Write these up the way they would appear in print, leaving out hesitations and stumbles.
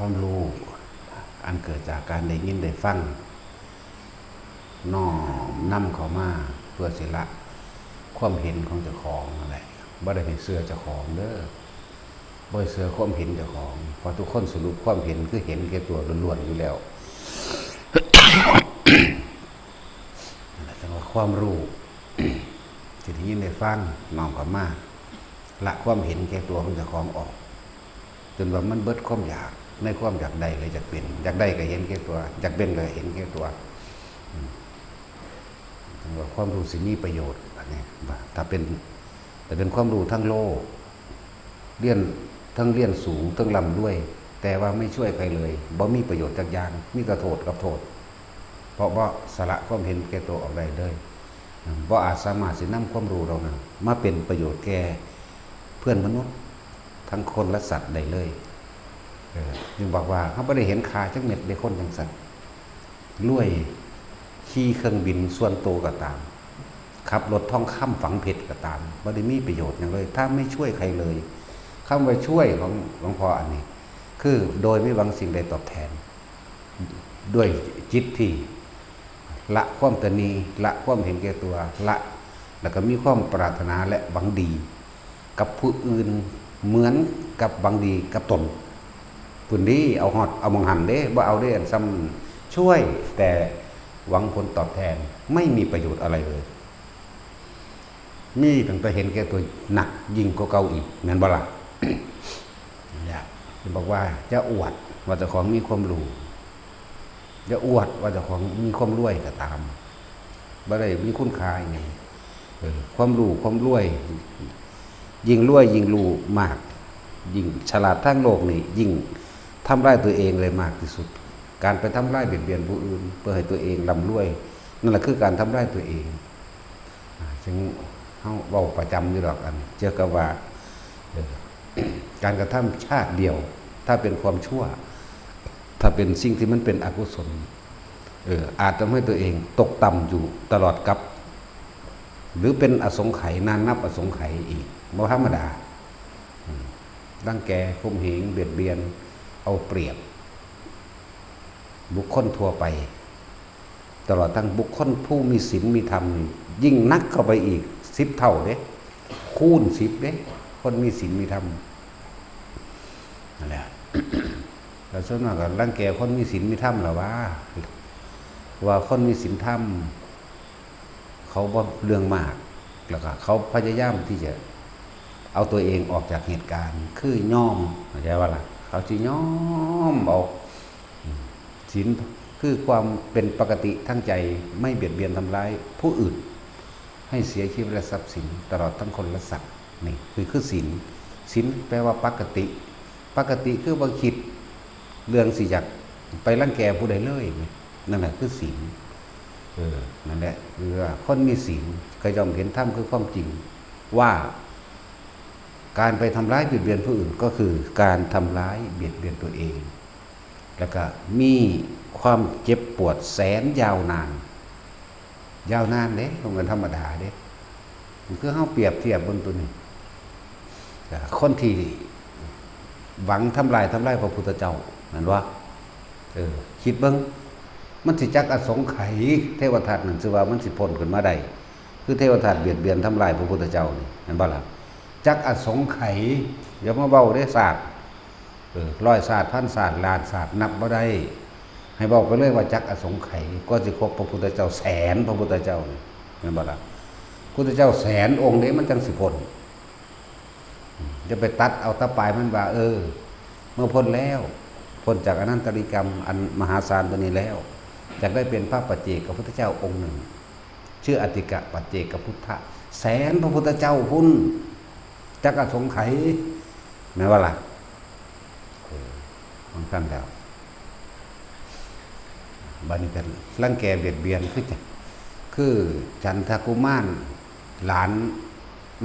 ความรู้อันเกิดจากการได้ยินได้ฟังน้อมนำเข้ามาเพื่อสิละความเห็นของเจ้าของอะไรบ่ได้ให้เสื้อเจ้าของเด้อบ่ให้เสื้อความเห็นเจ้าของเพราะทุกคนสรุปความเห็นคือเห็นแก่ตัวล้วนๆอยู่แล้วแต่ว่าความรู้ที่ได้ยินได้ฟังน้อมเข้ามาละความเห็นแก่ตัวของเจ้าของออกจนว่ามันเบิดความอยากในความอยากได้เลยอยากเป็นอยากได้ก็เห็นแก่ตัวอยากเป็นก็เห็นแก่ตัวว่าความรู้สิมีประโยชน์อันนี้ถ้าเป็นความรู้ทั้งโลกเรียนสูงทั้งร่ำรวยแต่ว่าไม่ช่วยใครเลยบ่มีประโยชน์จักอย่างมีแต่โทษกับโทษเพราะว่าสละความเห็นแก่ตัวออกได้เลยบ่อาจสามารถสินำความรู้เรานั้นมาเป็นประโยชน์แก่เพื่อนมนุษย์ทั้งคนและสัตว์ได้เลยจึงบอกว่าเขาไม่ได้เห็นค่าจักเม็ดในคนจังสัตว์รวยขี่เครื่องบินส่วนตัวก็ตามขับรถท่องค่ำฝังเพชรก็ตามไม่ได้มีประโยชน์อย่างเลยถ้าไม่ช่วยใครเลยคำว่าช่วยของหลวงพ่ออันนี้คือโดยไม่หวังสิ่งใดตอบแทนด้วยจิตที่ละความตนีละความเห็นแก่ตัวละแล้วก็มีความปรารถนาและหวังดีกับผู้อื่นเหมือนกับหวังดีกับตนปุ่นนี้เอาหอดเอามองหันเด้ว่าเอาได้อันซ้ำช่วยแต่หวังผลตอบแทนไม่มีประโยชน์อะไรเลยนี่ตั้งแต่เห็นแก่ตัวหนักยิ่งกว่าเก่าอีกเหมือนบ่ล่ะ อยากบอกว่าจะอวดว่าเจ้าของมีความรู้จะอวดว่าเจ้าของมีความรวยก็ตามบ่ได้มีคุณค่าไงความรู้ความรวยยิ่งรวยยิ่งรู้มากยิ่งฉลาดทั้งโลกนี่ยิ่งทำร้ายตัวเองเลยมากที่สุดการไปทำร้ายเบียดเบียนผู้อื่นเพื่อให้ตัวเองร่ำรวยนั่นแหละคือการทำร้ายตัวเองจึงเขาเว้าประจำอยู่หรอกอันเจอกับว่าการกระทำชาติเดียวถ้าเป็นความชั่วถ้าเป็นสิ่งที่มันเป็นอกุศลอาจทำให้ตัวเองตกต่ำอยู่ตลอดกับหรือเป็นอสงไขยนานนับอสงไขยอีกบ่ธรรมดารังแกข่มเหงเบียดเบียนเอาเปรียบบุคคลทั่วไปตลอดทั้งบุคคลผู้มีศีลมีธรรมยิ่งนักเข้าไปอีก10 เท่าเด้คูณ10เด้คนมีศีลมีธรรมนั่นแหละแล้วส่วนมากก็รังแกคนมีศีลมีธรรมหรอว่าคนมีศีลธรรมเขาบ่เรื่องมากแล้วก็เขาพยายามที่จะเอาตัวเองออกจากเหตุการณ์คือย่อมเข้าใจว่าล่ะเขาสิย่อมเอาศีลคือความเป็นปกติทั้งใจไม่เบียดเบียนทำร้ายผู้อื่นให้เสียชีวิตและทรัพย์สินตลอดทั้งคนและสัตว์นี่คือศีลศีลแปลว่าปกติคือบ่คิดเรื่องสิอยากไปรังแกผู้ใดเลยนั่นแหละคือศีลนั่นแหละคือคนมีศีลก็ย่อมเห็นธรรมคือความจริงว่าการไปทำร้ายเบียดเบียนผู้อื่นก็คือการทำร้ายเบียดเบียนตัวเองแล้วก็มีความเจ็บปวดแสนยาวนานเด้ตรงกันธรรมดาเด้คือเฮาเปรียบเทียบบนตัวนี้คนที่หวังทำลายพระพุทธเจ้านั่นว่าคิดเบิ่งมันสิจักอสงไขยเทวทัตนั่นสิว่ามันสิพ้นขึ้นมาได้คือเทวทัตเบียดเบียนทำลายพระพุทธเจ้านี่นั่นบ่ล่ะจักอสงไขยอย่ามาเว้าได้ศาสตร์ร้อยศาสตร์พันศาสตร์ล้านศาสตร์นับบ่ได้ให้บอกไปเลยว่าจักอสงไขยก็สิครบพระพุทธเจ้าแสนพระพุทธเจ้านี่แม่นบ่ล่ะพุทธเจ้าแสนองค์นี้มันจังสิพ้นจะไปตัดเอาตะปลายมันว่าเมื่อพ้นแล้วพ้นจากอนันตริกรรมอันมหาศาลตัวนี้แล้วจะได้เป็นพระปัจเจกพุทธเจ้าองค์หนึ่งชื่ออติกะปัจเจกพุทธะแสนพระพุทธเจ้าพุ่นจักอสงไขยแม่ว่าล่ะของท่านแล้วบัดนี้กันรังแกเบียดเบียนคือจันทกุมารหลาน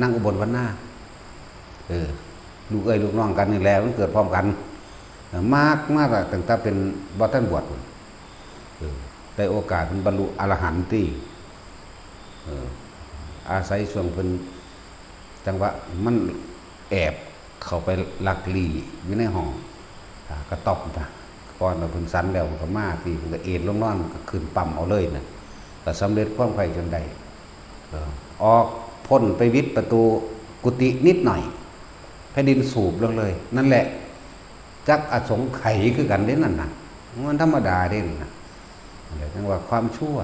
นั่งอุบลวรรณาลูกลูกน้องกันนี่แหละมันเกิดพร้อมกันมากตั้งแต่เป็นบ่ทันบวชได้โอกาสเป็นบรรลุอรหันต์ที่อาศัยช่วงเพิ่นจังหวะมันแอบเข้าไปลักลี่อยู่ในห้อง กระตอบนะก่อนเราพึ่งสันแล้วมันก็มาที่มันก็เอ็นลงนอนก็ขึ้นปั๊มเอาเลยนะแต่สำเร็จความใคร่จนได้ออกพ้นไปวิดประตูกุฏินิดหน่อยแผ่นดินสูบลงเลยนั่นแหละจักอสงไขยคือกันเด้นั่นนะมันธรรมดาเด้นะอะไรทั้งว่าความชั่ว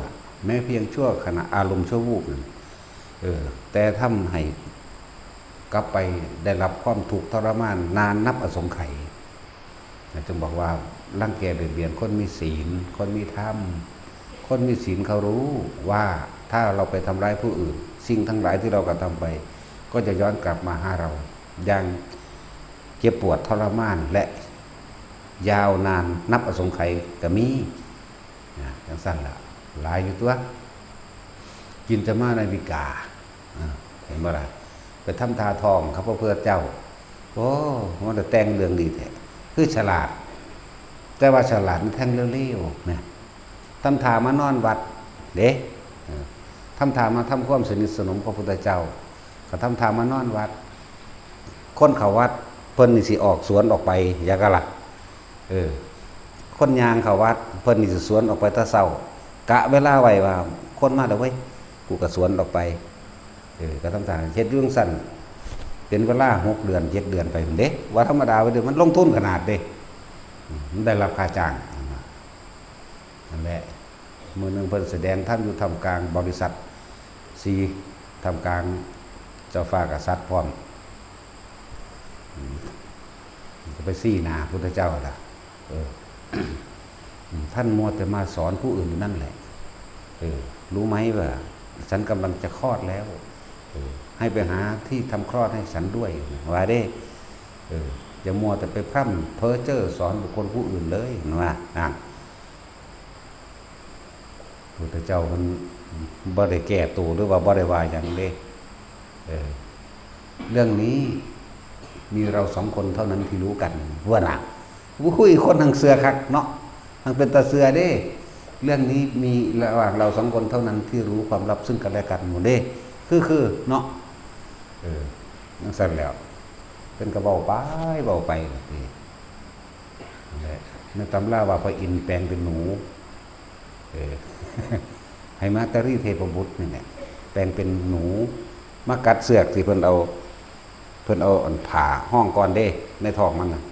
แม้เพียงชั่วขณะอารมณ์ชั่ววูบนั่นแต่ทำให้กลับไปได้รับความทุกข์ทรมานนานนับอสงไขยจึงบอกว่ารังแกเบียดเบียนคนมีศีลคนมีธรรมคนมีศีลเขารู้ว่าถ้าเราไปทำร้ายผู้อื่นสิ่งทั้งหลายที่เรากระทำไปก็จะย้อนกลับมาหาเราอย่างเจ็บปวดทรมานและยาวนานนับอสงไขยก็มีอย่างสั้นละหลายอยู่ตัวกินจะมาในวิกาเห็นบ่ล่ะไปทำทาทองครับเพื่อเจ้าโอ้มันจะแต่งเรื่องดีแท้คือฉลาดแต่ว่าฉลาดมันแท่งเร็วๆนะทำทามานอนวัดเด้ทำทามาทำความสนิทสนมพระพุทธเจ้าก็ทำทามานอนวัดคนเขาวัดเพิ่นนี่สิออกสวนออกไปอยากะละคนยางเขาวัดเพิ่นนี่สิสวนออกไปตะเศร้ากะเวลาไว้ว่าคนมาแล้วเว้ยกูก็สวนออกไปก็ทำทางเฮ็ดเรื่องสั้นเป็นเวลา6 เดือน7 เดือนไปเด้ว่าธรรมดาไปเด้มันลงทุนขนาดเด้มันได้รับค่าจ้างนั่นแหละมื้อนึงเพิ่นแสดงท่านอยู่ทำกลางบริษัทซีทำกลางเจ้าฟ้ากษัตริย์พร้อมจะไปซี่นาพุทธเจ้าล่ะท่านมัวแต่มาสอนผู้อื่นอยู่นั่นแหละรู้ไหมว่าฉันกำลังจะคลอดแล้วให้ไปหาที่ทำคลอดให้ฉันด้วยว่าได้อย่ามัวแต่ไปพร่ำเพ้อเจ้อสอนบุคคลผู้อื่นเลยนะพุทธเจ้ามันบ่ได้แก้ตัวหรือว่าบ่ได้ว่าอย่างนี้เรื่องนี้มีเรา2 คนเท่านั้นที่รู้กันว่าน่ะคุยคนทางเสือคักเนาะทางเป็นตาเสือเด้เรื่องนี้มีระหว่างเรา2 คนเท่านั้นที่รู้ความลับซึ่งกันและกันหมดเด้คือเนาะนั่นสั่นแล้วเป็นกระเบาไปนี่ในตำราว่าพระอินทร์แปลงเป็นหนูให้มาตรีเทพบุตรนี่แหละแปลงเป็นหนูมากัดเสือกสิเพิ่นเอาผ่าห้องก่อนเด้ในท้องมันน่ะ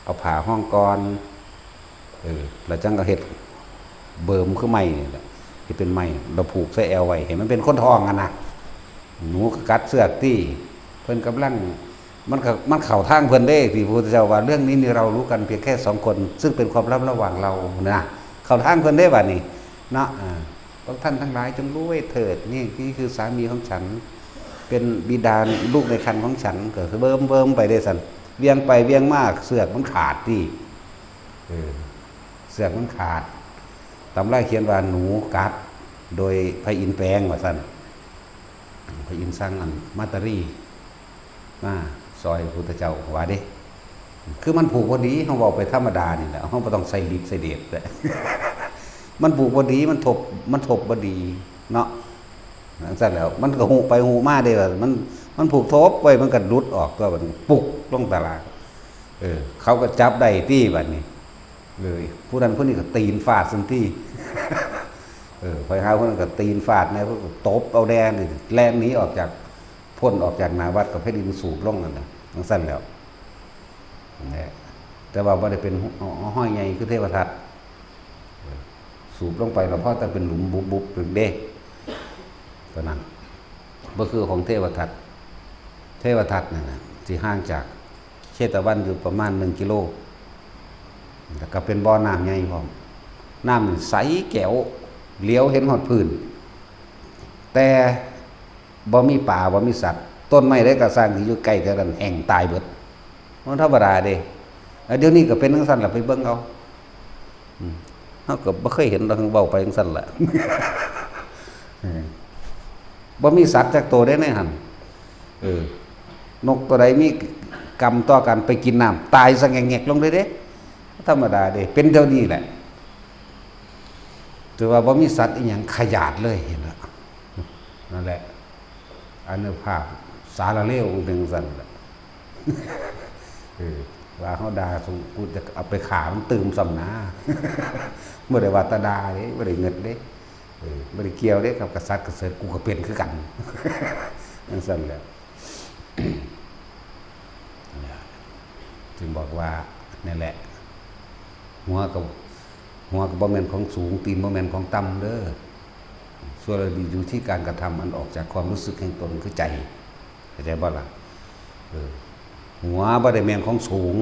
เอาผ่าห้องก่อนแล้วจังก็เฮ็ดเบิ่มคือไม้นี่แหละที่เป็นไม้เราผูกใส่แอวไว้เห็นมันเป็นคนท้องอ่ะนะหนูก็กัดเสือกที่เพิ่นกำลังมันเข้าทางเพิ่นเด้ที่พระพุทธเจ้าว่าเรื่องนี้นี่เรารู้กันเพียงแค่2 คนซึ่งเป็นความลับระหว่างเรานะเข้าทางเพิ่นได้บัดนี้เนาะพวกท่านทั้งหลายจงรู้ไว้เถิดนี่คือสามีของฉันเป็นบิดาลูกในครรภ์ของฉันก็คือเบิ่มไปได้สั่นเวียงไปเวียงมากเสือกมันขาดที่เสือกมันขาดตำราเขียนว่าหนูกัดโดยพระอินทร์แปลงว่าสั่นพระอินทร์สร้างอันมาตรีมาซอยพุทธเจ้าว่าเด้คือมันผูกพอดีเฮาเว้าไปธรรมดานี่แหละเฮาบ่ต้องใส่ฤทธิ์ใส่เดชแหละมันผูกพอดีมันทบบ่ดีเนาะนั่นซะแล้วมันก็หูไปหูมาเด้ว่ามันผูกทบไว้มันก็หลุดออกก็บัดนี้ปุกลงตลาดเขาก็จับได้ที่บัดนี้เลยผู้นั้นผู้นี้ก็ตีนฟาดซั่นที่พอหาคนนั้นก็ตีนฟาดนะก็ตบเอาแดงนี่แล่นหนีออกจากพ้นออกจากหน้าวัดก็แผ่นดินสูบลงนั่นน่ะจังซั่นแล้วนี่แต่ว่าบ่ได้เป็นห้อยใหญ่คือเทวทัตสูบลงไปแล้วพอแต่เป็นหลุมบุบๆเด้ตอนนั้นบ่คือของเทวทัตนั่นน่ะสิห่างจากเชตวันอยู่ประมาณ1 กิโลแล้วก็เป็นบ่อน้ำใหญ่พร้อมน้ำใสแก้วเลี้ยวเห็นหอดพื้นแต่บ่มีป่าบ่มีสัตว์ต้นไม้ได้ก็สร้างที่อยู่ใกล้กันแห้งตายเบิดมันธรรมดาเด้เดี๋ยวนี้ก็เป็นจังซั่นล่ะไปเบิ่งเอาเฮาก็บ่เคยเห็นเราเว้าไปจังซั่นล่ะบ่มีสัตว์จักตัวได้ในหั่นนกตัวใดมีกรรมต่อกันไปกินน้ำตายซะแงกๆลงเลยเด้ธรรมดาเด้เป็นเท่านี้แหละถือว่าบ่มีสัตว์อีหยังขยาดเลยเห็นแล้วนั่นแหละอนุภาพสารเลวถึงสั่นแหละ ว่าเขาด่าสงกูจะเอาไปขามันตื่มสำนา เมื่อได้ว่าตาดาเด้เมื่อได้เงินเด้เมื่อได้เกี่ยวเด้กับกษัตริย์กษัตริย์กูก็เป็นคือกัน นั่นสั่นแหล้วจึงบอกว่านี่แหละหัวกับบ่แม่นของสูงตีนบ่แม่นของต่ำเด้อส่วนเราดีอยู่ที่การกระทำอันออกจากความรู้สึกแห่งตนคือใจเข้าใจบ่ล่ะหัวบ่ได้แม่นของสูง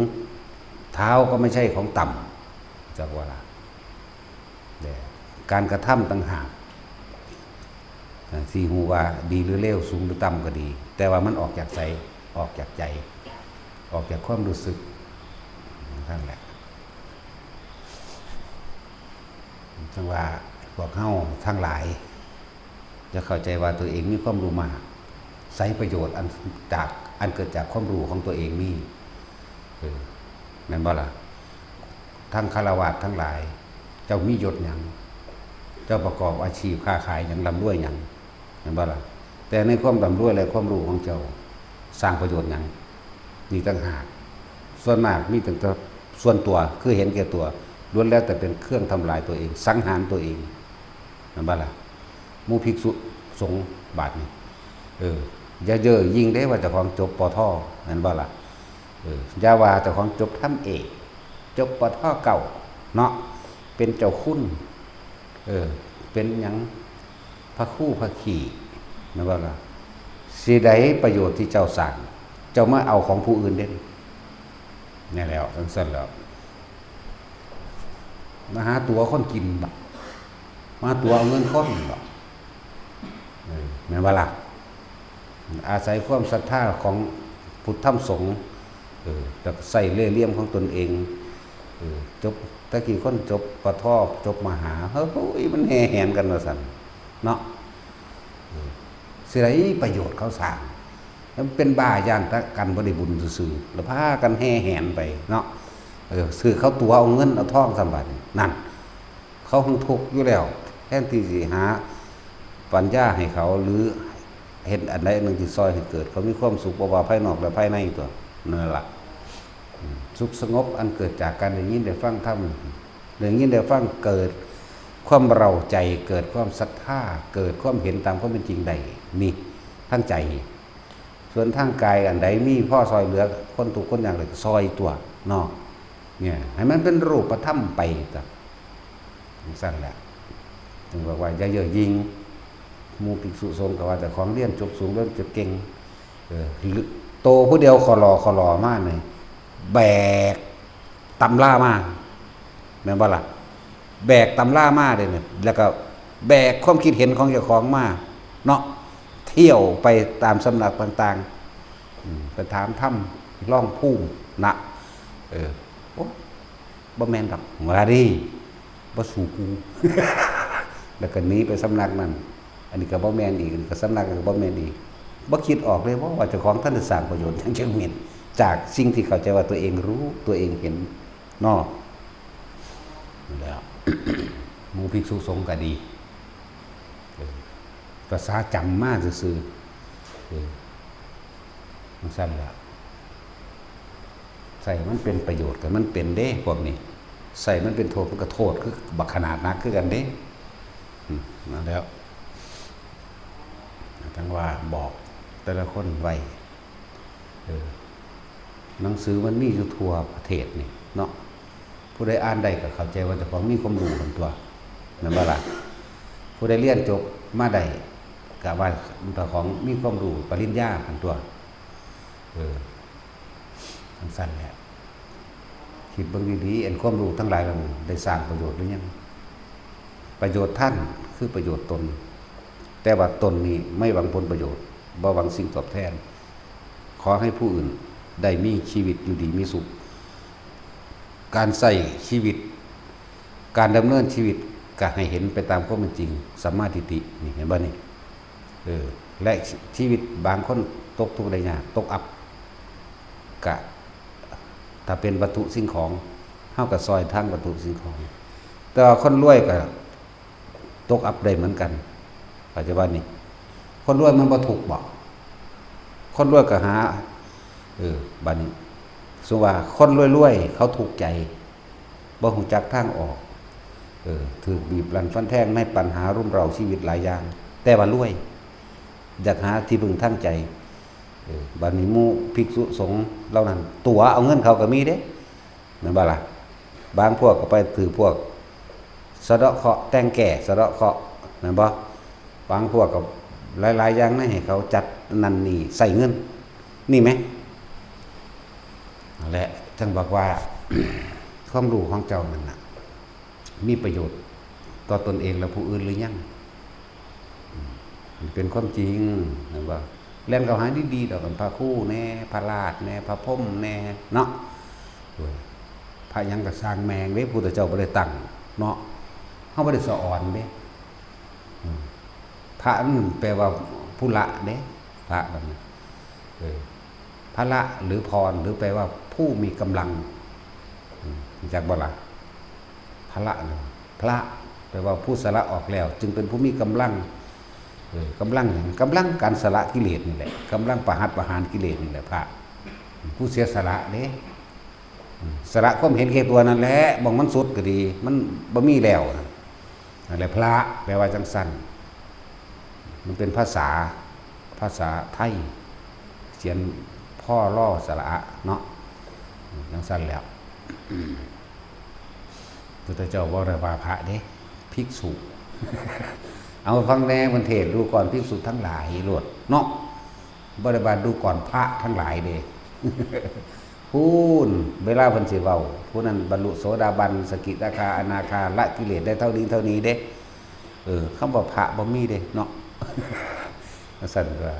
เท้าก็ไม่ใช่ของต่ำจักว่าล่ะการกระทำต่างหากที่หูว่าดีหรือเลวสูงหรือต่ำก็ดีแต่ว่ามันออกจากใจออกจากใจออกจากความรู้สึกนั่นแหละจังว่าพวกเฮาทั้งหลายจะเข้าใจว่าตัวเองมีความรู้มากใช้ประโยชน์อันเกิดจากความรู้ของตัวเองนี่แม่นบ่ล่ะทั้งฆราวาสทั้งหลายเจ้ามียศหยังเจ้าประกอบอาชีพค้าขายหยังร่ำรวยหยังแม่นบ่ล่ะแต่ในความร่ำรวยและความรู้ของเจ้าสร้างประโยชน์หยังนี่ต่างหากส่วนมากมีแต่ส่วนตัวคือเห็นแก่ตัวล้วนแล้วแต่เป็นเครื่องทำลายตัวเองสังหารตัวเองนั่นบ้าล่ะมูภิกษุสงฆ์บาทนี่อย่าเย่อยิ่งได้ว่าเจ้าของจบป.ท.นั่นบ้าล่ะอย่าว่าเจ้าของจบทำเอกจบป.ท.เก่าเนาะเป็นเจ้าคุณเป็นหยังพระคู่พระขี่นั่นบ้าล่ะสิได้ประโยชน์ที่เจ้าสั่งเจ้ามาเอาของผู้อื่นเด่นนี่แล้วทั้งสิ้นแล้วมาหาตัวคนกินแบบมาตัวเอาเงินค้นแบบแม่นว่าล่ะอาศัยความศรัทธาของพุทธธรรมสงฆ์แต่ใส่เล่ห์เหลี่ยมของตนเองจบตะกี้คนจบปทจบมหาเฮ้ยมันแห่แหนกันว่าสั่นเนาะสิไรประโยชน์เขาสร้างมันเป็นบ้าย่านตะกันบ่ได้บุญซื่อๆแล้วพากันแห่แหนไปเนาะซื้อเขาตัวเอาเงินเอาทองสมบัตินั่นเขาคงทุกข์อยู่แล้วแทนที่สิหาปัญญาให้เขาหรือเห็นอันใดอันหนึ่งที่ซอยให้เกิดเขามีความสุขบ่ว่าภายนอกและภายในตัวนั่นแหละสุขสงบอันเกิดจากการได้ยินได้ฟังธรรมได้ยินได้ฟังเกิดความเราใจเกิดความศรัทธาเกิดความเห็นตามความเป็นจริงใดนี่ทั้งใจส่วนทางกายอันใดมีพ่อซอยเหลือคนทุกคนอย่างไรซอยตัวเนาะเนี่ยให้มันเป็นรูปธรรมไปจ้ะสั่นแหละถึงบอกว่าอย่าเย่อหยิ่งหมู่ภิกษุสงฆ์ก็ว่าแต่ของเรียนจบสูงเริ่มจบเก่งโตผู้เดียวขอรอมากเลยแบกตำล่ามากแม่นบ่ล่ะแบกตำล่ามากเลยเนี่ยแล้วก็แบกความคิดเห็นของเจ้าของมาเนาะเที่ยวไปตามสำนักต่างๆไปถามถ้ำล่องพุ่มนะโอ้บ่แม่นดอกว่าดิบ่สู่กู แล้วก็หนีไปสำนักนั้นอันนี้ก็บ่แม่นอีกก็สำนักก็บ่แม่นอีกบ่คิดออกเลยว่าเจ้าของท่านจะสร้างประโยชน์ทั้งเชิงเมียนจากสิ่งที่เข้าใจว่าตัวเองรู้ตัวเองเห็นเนาะแล้ว หมู่ภิกษุสงฆ์ก็ดีภาษาจำมาซื่อๆมันสั้นแล้วใส่มันเป็นประโยชน์กับมันเป็นเด้พวกนี้ใส่มันเป็นโทษมันก็โทษคือบักขนาดนักคือกันเด้นั่นแล้วทั้งว่าบอกแต่ละคนไว้หนังสือมันมีอยู่ทั่วประเทศนี่เนาะผู้ใดอ่านได้ก็เข้าใจว่าเจ้าของมีความรู้ของตัวนั่นบ่ล่ะผู้ใดเรียนจบมาได้ก็ว่าเจ้าของมีความรู้ปริญญาของตัวทั้งสั้นแหละคิดเบิ่งดีๆความรู้ทั้งหลายเหล่านี้ได้สร้างประโยชน์หรือยังประโยชน์ท่านคือประโยชน์ตนแต่ว่าตนนี้ไม่หวังผลประโยชน์บ่หวังสิ่งตอบแทนขอให้ผู้อื่นได้มีชีวิตอยู่ดีมีสุขการใช้ชีวิตการดำเนินชีวิตก็ให้เห็นไปตามความเป็นจริงสัมมาทิฏฐินี่เห็นบ่นี่และชีวิตบางคนตกทุกข์ได้ยากตกอับกะถ้าเป็นวัตถุสิ่งของเฮาก็ซอยทางวัตถุสิ่งของแต่ว่าคนรวยก็ตกอับได้เหมือนกันปัจจุบันนี้คนรวยมันบ่ถูกบ่คนรวยก็หาบัดนี้ สมมุติว่าคนรวยๆเขาถูกใจบ่ฮู้จักทางออกถูกบีบรันฟันแทงในปัญหารุมเร้าชีวิตหลายอย่างแต่ว่ารวยอยากหาที่พึ่งทางใจบัดนี้หมู่ภิกษุสงฆ์เหล่านั้นตัวเอาเงินเขาก็มีเด้แม่นบ่ล่ะบางพวกก็ไปถือพวกสะเดาะเคราะห์แต่งแก่สะเดาะเคราะห์แม่นบ่บางพวกก็หลายๆอย่างนะให้เขาจัดนั่นนี่ใส่เงินนี่ไหมนั่นแหละท่านบอกว่า ความรู้ของเจ้านั่นน่ะมีประโยชน์ต่อตนเองและผู้อื่นหรือยังเป็นความจริงนะว่าเล่นเขาหาดีๆดอกกันพระคู่แน่พระราชแน่พระพรหมแน่เนาะพระยังก็สร้างแมงเด้พุทธเจ้าบ่ได้ตั้งเนาะเฮาบ่ได้สอนเด้พระนั่นแปลว่าผู้ละเด้พระแบบนี้พระละหรือพรหรือแปลว่าผู้มีกำลังจากบ่ล่ะพระพระแปลว่าผู้สละออกแล้วจึงเป็นผู้มีกำลังกำลังอย่างกำลังการสละกิเลสนี่แหละกำลังประหารกิเลสนี่แหละพระผู้เสียสละเด้สละความเห็นแก่ตัวนั่นแหละบ่มันสุดก็ดีมันบ่มีแล้วนั่นแหละพระแปลว่าจังซั่นมันเป็นภาษาไทยเขียนพ่อล่อสระเนาะจังซั่นแล้วพุทธเจ้าบอกว่าพระเด้ภิกษุ เอาฟังแน่มันเทศดูก่อนภิกษุทั้งหลายโลดเนาะบริบาลดูก่อนพระทั้งหลายเด้ พูนเวลาเพิ่นสิเว้าผู้นั้นบรรลุโสดาบันสกิทาคาอนาคาละกิเลสได้เท่านี้เด้คำว่าพระบ่มีเด้เนาะ สั่นว่า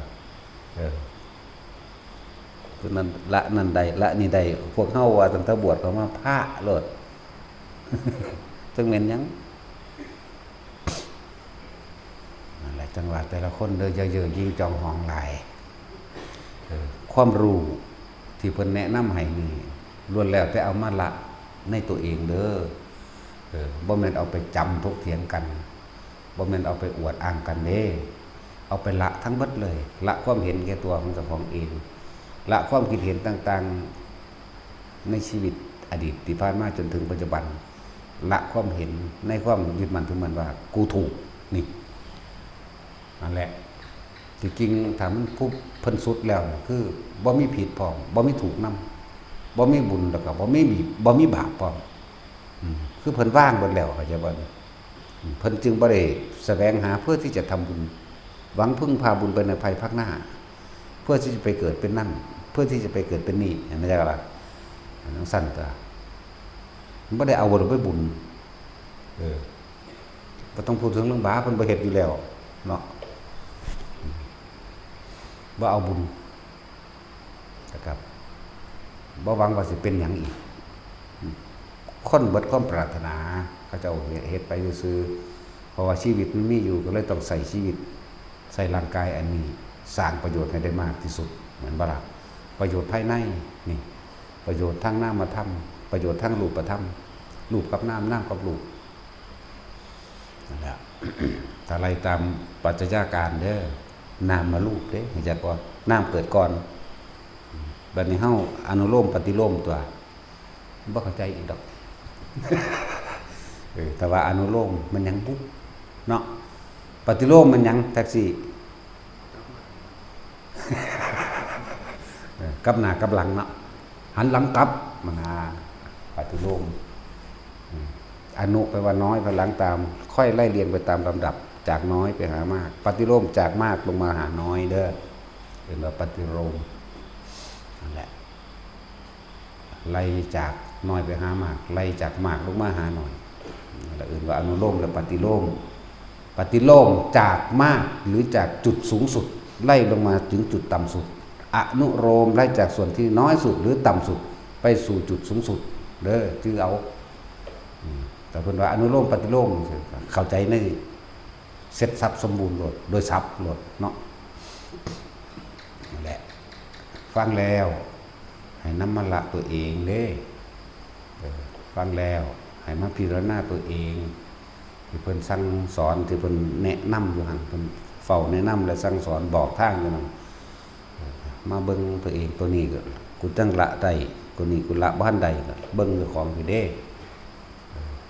ผู้นั้นละนั่นใดละนี่ใดพวกเฮาว่าตั้งแต่บวชเข้ามาพระโลด จังแม่นหยังนั่นแหละจังหวะแต่ละคนเด้อเยอะๆยิ่งจองหองหลายความรู้ที่เพิ่นแนะนำให้นี่ล้วนแล้วแต่เอามาละในตัวเองเด้อบ่แม่นเอาไปจำทกเถียงกันบ่แม่นเอาไปอวดอ้างกันเด้เอาไปละทั้งหมดเลยละความเห็นแก่ตัวของเจ้าของเองละความคิดเห็นต่างๆในชีวิตอดีตที่ผ่านมาจนถึงปัจจุบันละความเห็นในความยึดมั่นถือมั่นว่ากูถูกนี่นั่นแหละที่จริงถามผู้เพิ่นสุดแล้วคือบ่มีผิดพร้อมบ่มีถูกนำบ่มีบุญแล้วก็บ่มีบาปพร้อมคือเพิ่นว่างเบิดแล้วเข้าใจบ่เพิ่นจึงบ่ได้แสวงหาเพื่อที่จะทำบุญหวังพึ่งพาบุญไปในภายภาคหน้าเพื่อที่จะไปเกิดเป็นนั่นเพื่อที่จะไปเกิดเป็นนี่เห็นไหมจ๊ะล่ะทั้งสั้นตัวมันบ่ได้เอาบุญไปบุญบ่ต้องพูดถึงเรื่องบาปเพิ่นบ่เฮ็ดอยู่แล้วเนาะบ่เอาบุญนะครับบ่หวังว่าสิเป็นหยังอีกคนเบิดความปรารถนาเขาเจ้าเฮ็ดไปซื่อเพราะว่าชีวิตมันมีอยู่ก็เลยต้องใส่ชีวิตใส่ร่างกายอันนี้สร้างประโยชน์ให้ได้มากที่สุดเหมือนบ่ล่ะประโยชน์ภายในนี่ประโยชน์ทางนามธรรมประโยชน์ทางรูปธรรมรูปกับนามกับรูปนั่นแหละ ถ้าไล่ตามปัจจัยการเด้อนามมารูปเด้เห็นจักบ่นามเกิดก่อนบัดนี้เฮาอนุโลมปฏิโลมตัวบ่เข้าใจอีกดอก แต่ว่าอนุโลมมันยังปุ๊บเนาะปฏิโลมมันยังแท็กซี่ กับหน้ากับหลังเนาะหันหลังกลับมันปฏิโลมอนุแปลว่าน้อยพลังตามค่อยไล่เรียงไปตามลำดับจากน้อยไปหามากปฏิโลมจากมากลงมาหาน้อยเด้อเป็นว่าปฏิโลมนั่นแหละไล่จากน้อยไปหามากไล่จากมากลงมาหาน้อยแล้วอื่นว่าอนุโลมและปฏิโลมปฏิโลมจากมากหรือจากจุดสูงสุดไล่ลงมาถึงจุดต่ำสุดอนุโลมไล่จากส่วนที่น้อยสุดหรือต่ำสุดไปสู่จุดสูงสุดเด้อชื่อเอาแต่เพิ่นว่าอนุโลมปฏิโลมเข้าใจในเสร็จสับสมบูรณ์หมดโดยสับหมดเนาะนั่นแหละฟังแล้วให้นำมาละตัวเองเด้ฟังแล้วให้มาพิจารณาตัวเองที่เพิ่นสั่งสอนที่เพิ่นแนะนำอยู่หั่นเพิ่นเฝ้าแนะนำและสั่งสอนบอกทางอยู่นั่นมาเบิ่งตัวเองตัวนี้ก็กูจังละได้กู กุนีกุละบ้านใดก็เบิ่งเจ้าของอยู่เด้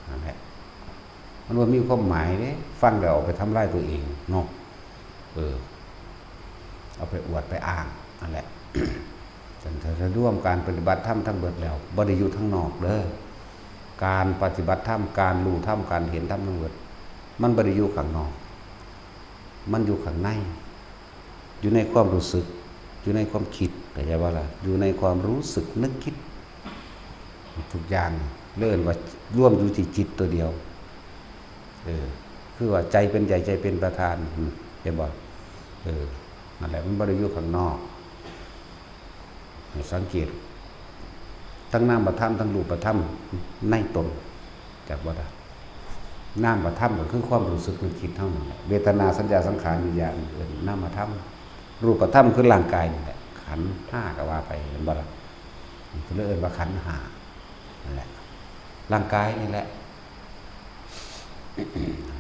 นั่นแหละมันว่ามีความหมายเด้ฟังแล้วเอาไปทำลายตัวเองเนาะเอาไปอวดไปอ้างนั่นแหละ จนถ้าร่วมการปฏิบัติธรรมทั้งเบิดแล้วบ่ได้อยู่ทั้งนอกเด้อการปฏิบัติธรรมการรู้ธรรมการเห็นธรรมทั้งเบิดมันบ่ได้อยู่ข้างนอกมันอยู่ข้างในอยู่ในความรู้สึกอยู่ในความคิดเข้าใจว่าล่ะอยู่ในความรู้สึกนึกคิดทุกอย่างเลื่อนว่าร่วมอยู่ที่จิตตัวเดียวคือว่าใจเป็นใหญ่ใจเป็นประธานเห็นบ่นั่นแหละมันบ่ได้อยู่ข้างนอกสังเกตทั้งนามธรรมทั้งรูปธรรมในตนจากว่าได้นามธรรมก็คือความรู้สึกนึกคิดเท่านั้นแหละเวทนาสัญญาสังขารวิญญาณนามธรรมรูปธรรมคือร่างกายนี่แหละขันธ์5ก็ว่าไปเห็นบ่ล่ะคือเรียกว่าขันธ์5นั่นแหละร่างกายนี่แหละ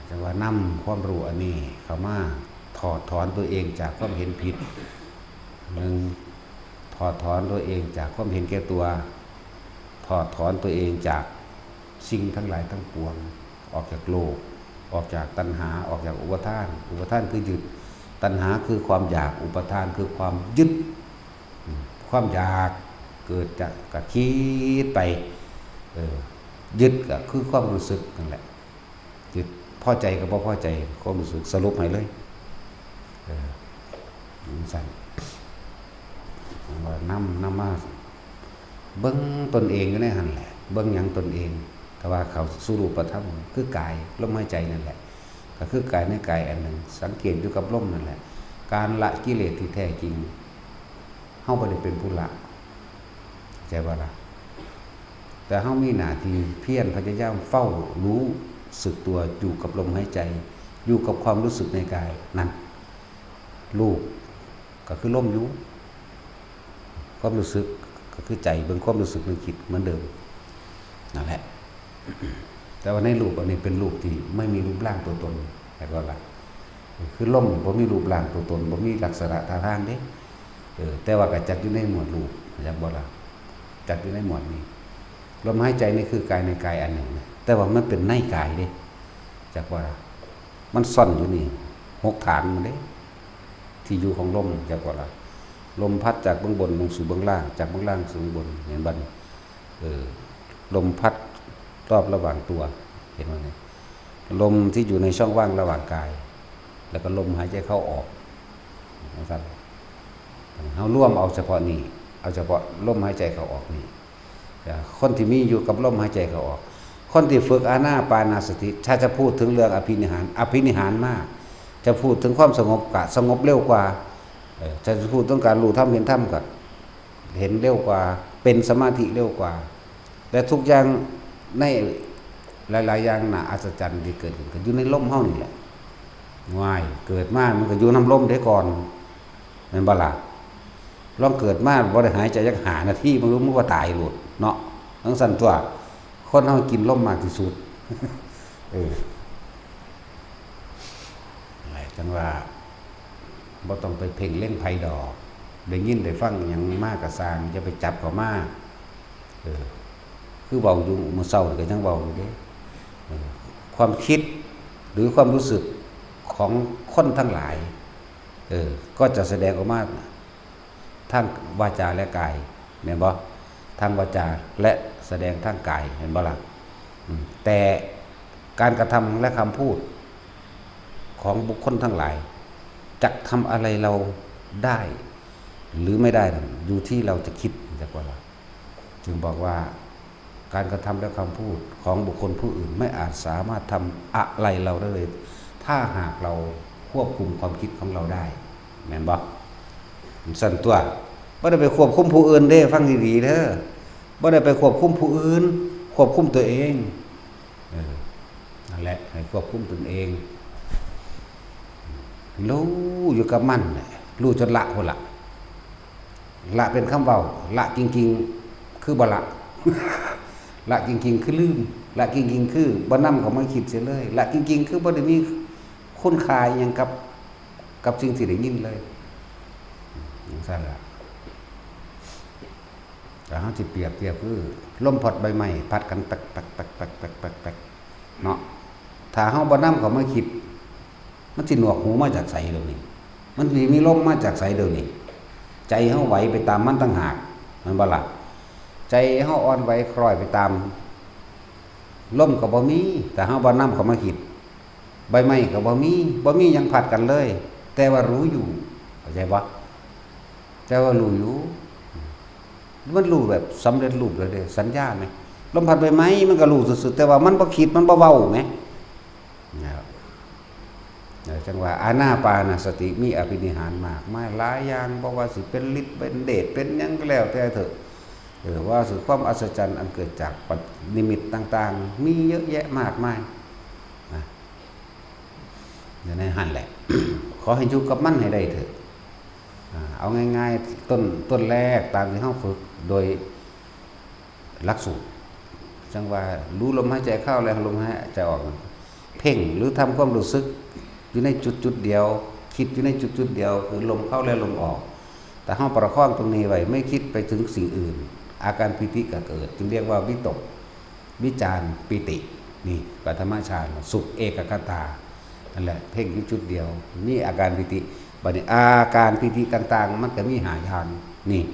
แต่ว่านำความรู้อันนี้เข้ามาถอดถอนตัวเองจากความเห็นผิดถอดถอนตัวเองจากความเห็นแก่ตัวถอดถอนตัวเองจากสิ่งทั้งหลายทั้งปวงออกจากโลกออกจากตัณหาออกจากอุปทานคือยึดตัณหาคือความอยากอุปทานคือความยึดความอยากเกิดจากกะคิดไปยึดก็คือความรู้สึกนั่นแหละยึดพอใจกับบ่พอใจความรู้สึกสรุปให้เลยสั่นว่านำมาเบิ่งตนเองก็ได้หั่นแหละเบิ่งหยังตนเองแต่ว่าเขาสู่รูปธรรมคือกายลมหายใจนั่นแหละก็คือกายในกายอันหนึ่งสังเกตอยู่กับลมนั่นแหละการละกิเลสที่แท้จริงเฮาบ่ได้เป็นผู้ละใจบ่ล่ะแต่เฮามีหน้าที่เพียรพยายามเฝ้ารู้สึกตัวอยู่กับลมหายใจอยู่กับความรู้สึกในกายนั่นรูปก็คือลมอยู่ความรู้สึกก็คือใจเบิ่งความรู้สึกนึกคิดเหมือนเดิมนั่นแหละแต่ว่าในรูปอันนี้เป็นรูปที่ไม่มีรูปร่างตัวตนแต่ก็ล่ะคือลมบ่มีรูปร่างตัวตนบ่มีลักษณะท่าทางเด้แต่ว่าก็จัดอยู่ในหมวดรูปจักบ่ล่ะจัดอยู่ในหมวดนี้ลมหายใจนี่คือกายในกายอันหนึ่งแต่ว่ามันเป็นในกายเด้จักว่ามันซ่อนอยู่นี่6ฐานมันเด้ที่อยู่ของลมจักว่าล่ะลมพัดจากเบื้องบนลงสู่เบื้องล่างจากเบื้องล่างสู่เบื้องบนเห็นบ่ลมพัดรอบระหว่างตัวเห็นไหมลมที่อยู่ในช่องว่างระหว่างกายแล้วก็ลมหายใจเข้าออกนะครับเราร่วมเอาเฉพาะนี้เอาเฉพาะลมหายใจเข้าออกนี่คนที่มีอยู่กับลมหายใจเข้าออกคนที่ฝึกอานาปานาสติถ้าจะพูดถึงเรื่องอภินิหารมากจะพูดถึงความสงบกะสงบเร็วกว่าจะพูดต้องการรู้ธรรมเห็นธรรมกับเห็นเร็วกว่าเป็นสมาธิเร็วกว่าและทุกอย่างในหลายๆอย่างน่ะอัศจรรย์ที่เกิดขึ้นก็อยู่ในลมเฮานี่แหละง่ายเกิดมามันก็อยู่น้ำลมได้ก่อนแม่นบ่ล่ะลองเกิดมาบ่ได้หายใจจัก5 นาทีมันรู้มันก็ตายโลดเนาะทั้งสั่นตัวคนเฮากินลมมากที่สุดอะไรจังว่าบ่ต้องไปเพ่งเล่นไผดอกได้ยินได้ฟังหยังมากก็สร้างอย่าไปจับเขามาคือเว้าอยู่มื้อเช้าก็ยังเว้าอยู่เด้ความคิดหรือความรู้สึกของคนทั้งหลายก็จะแสดงออกมาทางวาจาและกายแม่นบ่ทางวาจาและแสดงทางกายเห็นบ่ล่ะแต่การกระทำและคำพูดของบุคคลทั้งหลายจะทำอะไรเราได้หรือไม่ได้อยู่ที่เราจะคิดจักว่าล่ะจึงบอกว่าการกระทำและคำพูดของบุคคลผู้อื่นไม่อาจสามารถทำอะไรเราได้เลยถ้าหากเราควบคุมความคิดของเราได้แม่นบ่สั่นตัวบ่ได้ไปควบคุมผู้อื่นเด้ฟังดีๆเด้อบ่ได้ไปควบคุมผู้อื่นควบคุมตัวเองนั่นแหละให้ควบคุมตนเองรู้อยู่กับมันรู้จนละพุ่นล่ะละเป็นคำเว้าละจริงๆคือบ่ละ ละจริงๆคือลืมละจริงๆคือบ่นำเขามาคิดเสียเลยละจริงๆคือบ่ได้มีคุณค่าหยังกับสิ่งที่ได้ยินเลยอย่างนั้นล่ะ แต่เขาสิเปรียบเทียบคือลมพัดใบไม้พัดกันแปกแปกแปกแปกแปกแปกแปกเนาะถ้าเขาบ่นำเขามาคิดมันสิหนวกหูมาจากไสเดี๋ยวนี้มันสิมีลมมาจากไสเดี๋ยวนี้ใจเขาไหวไปตามมันต่างหากมันบ่ล่ะใจเขาอ่อนไหวคล้อยไปตามลมก็บ่มีแต่เขาบ่นำเขามาคิดใบไม้ก็บ่มีหยังพัดกันเลยแต่ว่ารู้อยู่เข้าใจบ่แต่ว่ารู้อยู่มันรู้แบบสำเร็จรูปเลยเด้สัญญาไหมลมพัดใบไม้มันก็รู้สุดๆแต่ว่ามันบ่คิดมันบ่เว้าไหมนะครับจังว่าอานาปานสติมีอภินิหารมากมายหลายอย่างบ่ว่าสิเป็นฤทธิ์เป็นเดชเป็นหยังก็แล้วแต่เถอะว่าสุดความอัศจรรย์อันเกิดจากนิมิตต่างๆมีเยอะแยะมากมายนะอยู่ในหันแหละ ขอให้อยู่กับมันให้ได้เถอะเอาง่ายๆต้นแรกตามที่เฮาฝึกโดยหลักสูตรจังว่ารู้ลมหายใจเข้าแล้วลมหายใจออกเพ่งหรือทำความรู้สึกอยู่ในจุดเดียวคิดอยู่ในจุดเดียวคือลมเข้าและลมออกแต่เฮาประคองตรงนี้ไว้ไม่คิดไปถึงสิ่งอื่นอาการปิติก็เกิดจึงเรียกว่าวิตกวิจารปิตินี่ปฐมฌานสุขเอกคตานั่นแหละเพ่งอยู่จุดเดียวนี่อาการปิติบัดนี้อาการปิติต่างๆมันก็มีหาอย่างนี่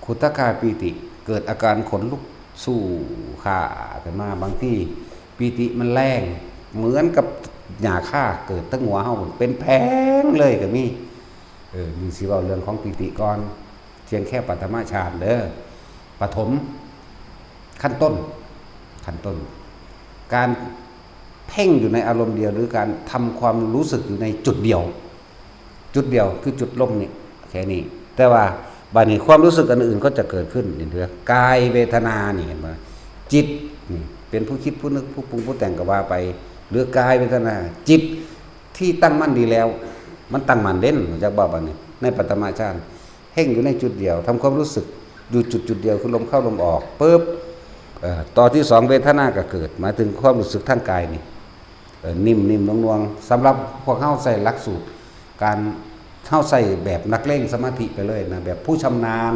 ขุทกาปิติเกิดอาการขนลุกสู้ขาขึ้นมาบางที่ปิติมันแรงเหมือนกับหญ้าค่าเกิดตั้งหัวเฮาเป็นแผงเลยก็มีมีสิเว้าเรื่องของปิติก่อนเพียงแค่ปฐมฌานเด้อปฐมขั้นต้นการเพ่งอยู่ในอารมณ์เดียวหรือการทำความรู้สึกอยู่ในจุดเดียวคือจุดลมนี่แค่นี้แต่ว่าบัดนี้ความรู้สึกอันอื่นก็จะเกิดขึ้นเห็นเถอะกายเวทนานี่เห็นมั้ยจิตนี่เป็นผู้คิดผู้นึกผู้ปรุงผู้แต่งก็ว่าไปหรือกายเวทนาจิตที่ตั้งมั่นดีแล้วมันตั้งมั่นเด่นจากบ่บัดนี้ในปฐมฌานเพ่งอยู่ในจุดเดียวทำความรู้สึกอยู่จุดเดียวคือลมเข้าลมออกปึ๊บต่อที่สองเวทนาก็เกิดหมายถึงความรู้สึกทางกายนี่นิ่มนวลๆสำหรับพวกเฮาใส่หลักสูตรการเฮาใส่แบบนักเล่งสมาธิไปเลยนะแบบผู้ชำนาญ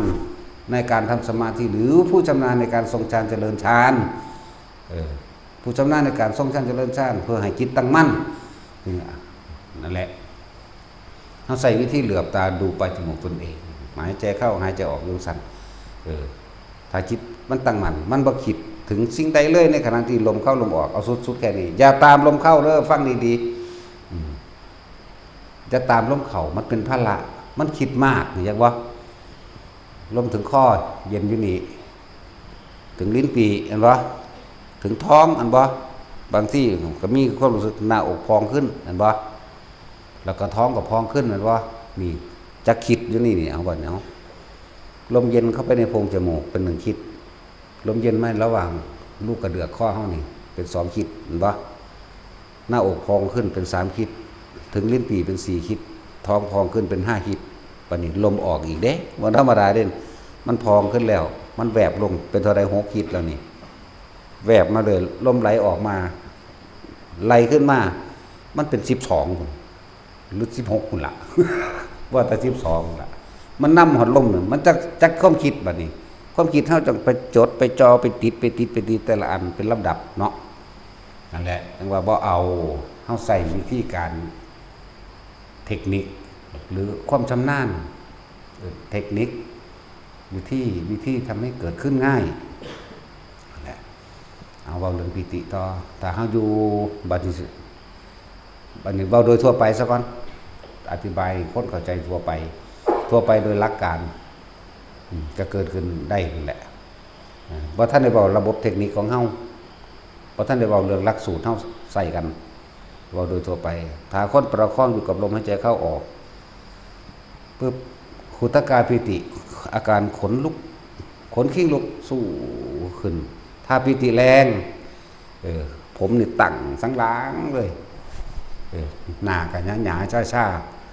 ในการทำสมาธิหรือผู้ชำนาญในการทรงฌานเจริญฌานผู้ชำนาญในการทรงฌานเจริญฌานเพื่อให้จิตตั้งมั่นนั่นแหละเฮาใส่วิธีเหลือบตาดูปลายจมูกตนเองหายใจเข้าหายใจออกอยู่สั่นถ้าจิตมันตั้งมั่นมันบ่คิดถึงสิ่งใดเลยในขณะที่ลมเข้าลมออกเอาสุดๆแค่นี้อย่าตามลมเข้าเด้อฟังดีๆจะตามลมเข้ามันเป็นภาระมันคิดมากนี่จังว่าลมถึงคอเย็นอยู่นี่ถึงลิ้นปี่อันบ่ถึงท้องอันบ่บางที่ก็มีความรู้สึกหน้าอกพองขึ้นอันบ่แล้วก็ท้องก็พองขึ้นอันบ่นี่จะคิดอยู่นี่เอาบ่เนาะลมเย็นเข้าไปในโพรงจมูกเป็น1คิดลมเย็นไหมระหว่างลูกกระเดือกข้อเฮานี่เป็น2คิดเห็นบ่หน้าอกพองขึ้นเป็น3คิดถึงลิ้นปี่เป็น4คิดท้องพองขึ้นเป็น5คิดบัดนี้ลมออกอีกเด้บ่ธรรมดาเด้มันพองขึ้นแล้วมันแวบลงเป็นเท่าใด6คิดแล้วนี่แวบมาเลยลมไหลออกมาไหลขึ้นมามันเป็น12พุ่นหรือ16พุ่นล่ะ ว่าแต่12พุ่นล่ะมันนำหอดลมนึงมันจักความคิดบัดนี้ความคิดเฮาจังไปจดไปจอไปติดแต่ละอันเป็นลำดับเนาะนั่นแหละจังว่าบ่เอาเฮาใส่วิธีการเทคนิคหรือความชำนาญเทคนิควิธีทำให้เกิดขึ้นง่ายนั่นแหละเอาเว้าเรื่องปิติต่อถ้าเฮาอยู่บัดนี้เว้าโดยทั่วไปซะก่อนอธิบายคนเข้าใจทั่วไปโดยหลักการจะเกิดขึ้นได้นั่นแหละบ่ท่านได้เว้าระบบเทคนิคของเฮาบ่ท่านได้เว้าเรื่องหลักสูตรเฮาใส่กันเว้าโดยทั่วไปถ้าคนประคองอยู่กับลมหายใจเข้าออกปึ๊บขุทกาปิติอาการขนลุกขนขิ้งลุกสู้ขึ้นถ้าปิติแรงผมนี่ตั้งสังหลังเลยหน้าก็หยาๆช้า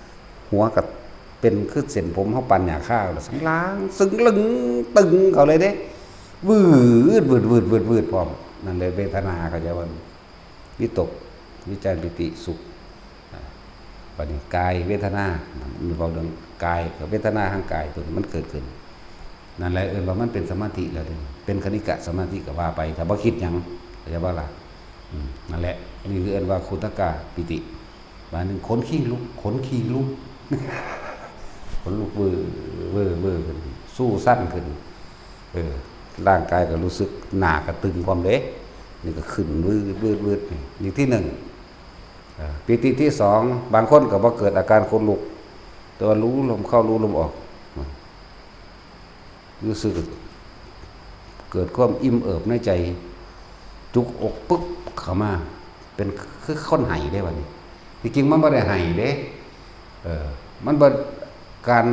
ๆหัวก็เป็นคือเส้นผมเฮาปั่นหญ้าข้าวสังหลังซึ้งลึงตึงเขาเลยเด้วืดพร้อมนั่นเลยเวทนาเขาจะว่าวิตกวิจารปิติสุข บัดนี้กายเวทนามีเว้าเรื่องกายกับเวทนาทางกายตัวนี้มันเกิดขึ้นนั่นแหละว่ามันเป็นสมาธิแล้วเด้เป็นคณิกะสมาธิก็ว่าไปถ้าบ่คิดหยังเข้าใจบ่ล่ะนั่นแหละนี่คือว่าคุตกะปิติบางนึงขนขี้ลุกขนขี้ลุกขนลุกเว่อขึ้นสู้สั้นขึ้นร่างกายก็รู้สึกหน้าก็ตึงความเด้นี่ก็ขึ้นวืดนี่ที่1ปิติที่2บางคนก็บ่เกิดอาการขนลุกแต่ว่ารู้ลมเข้ารู้ลมออกรู้สึกเกิดความอิ่มเอิบในใจจุกอกปึ๊บเข้ามาเป็นคือคนไห้ได้บัดนี้จริงๆมันบ่ได้ไห้เด้มันบ่การ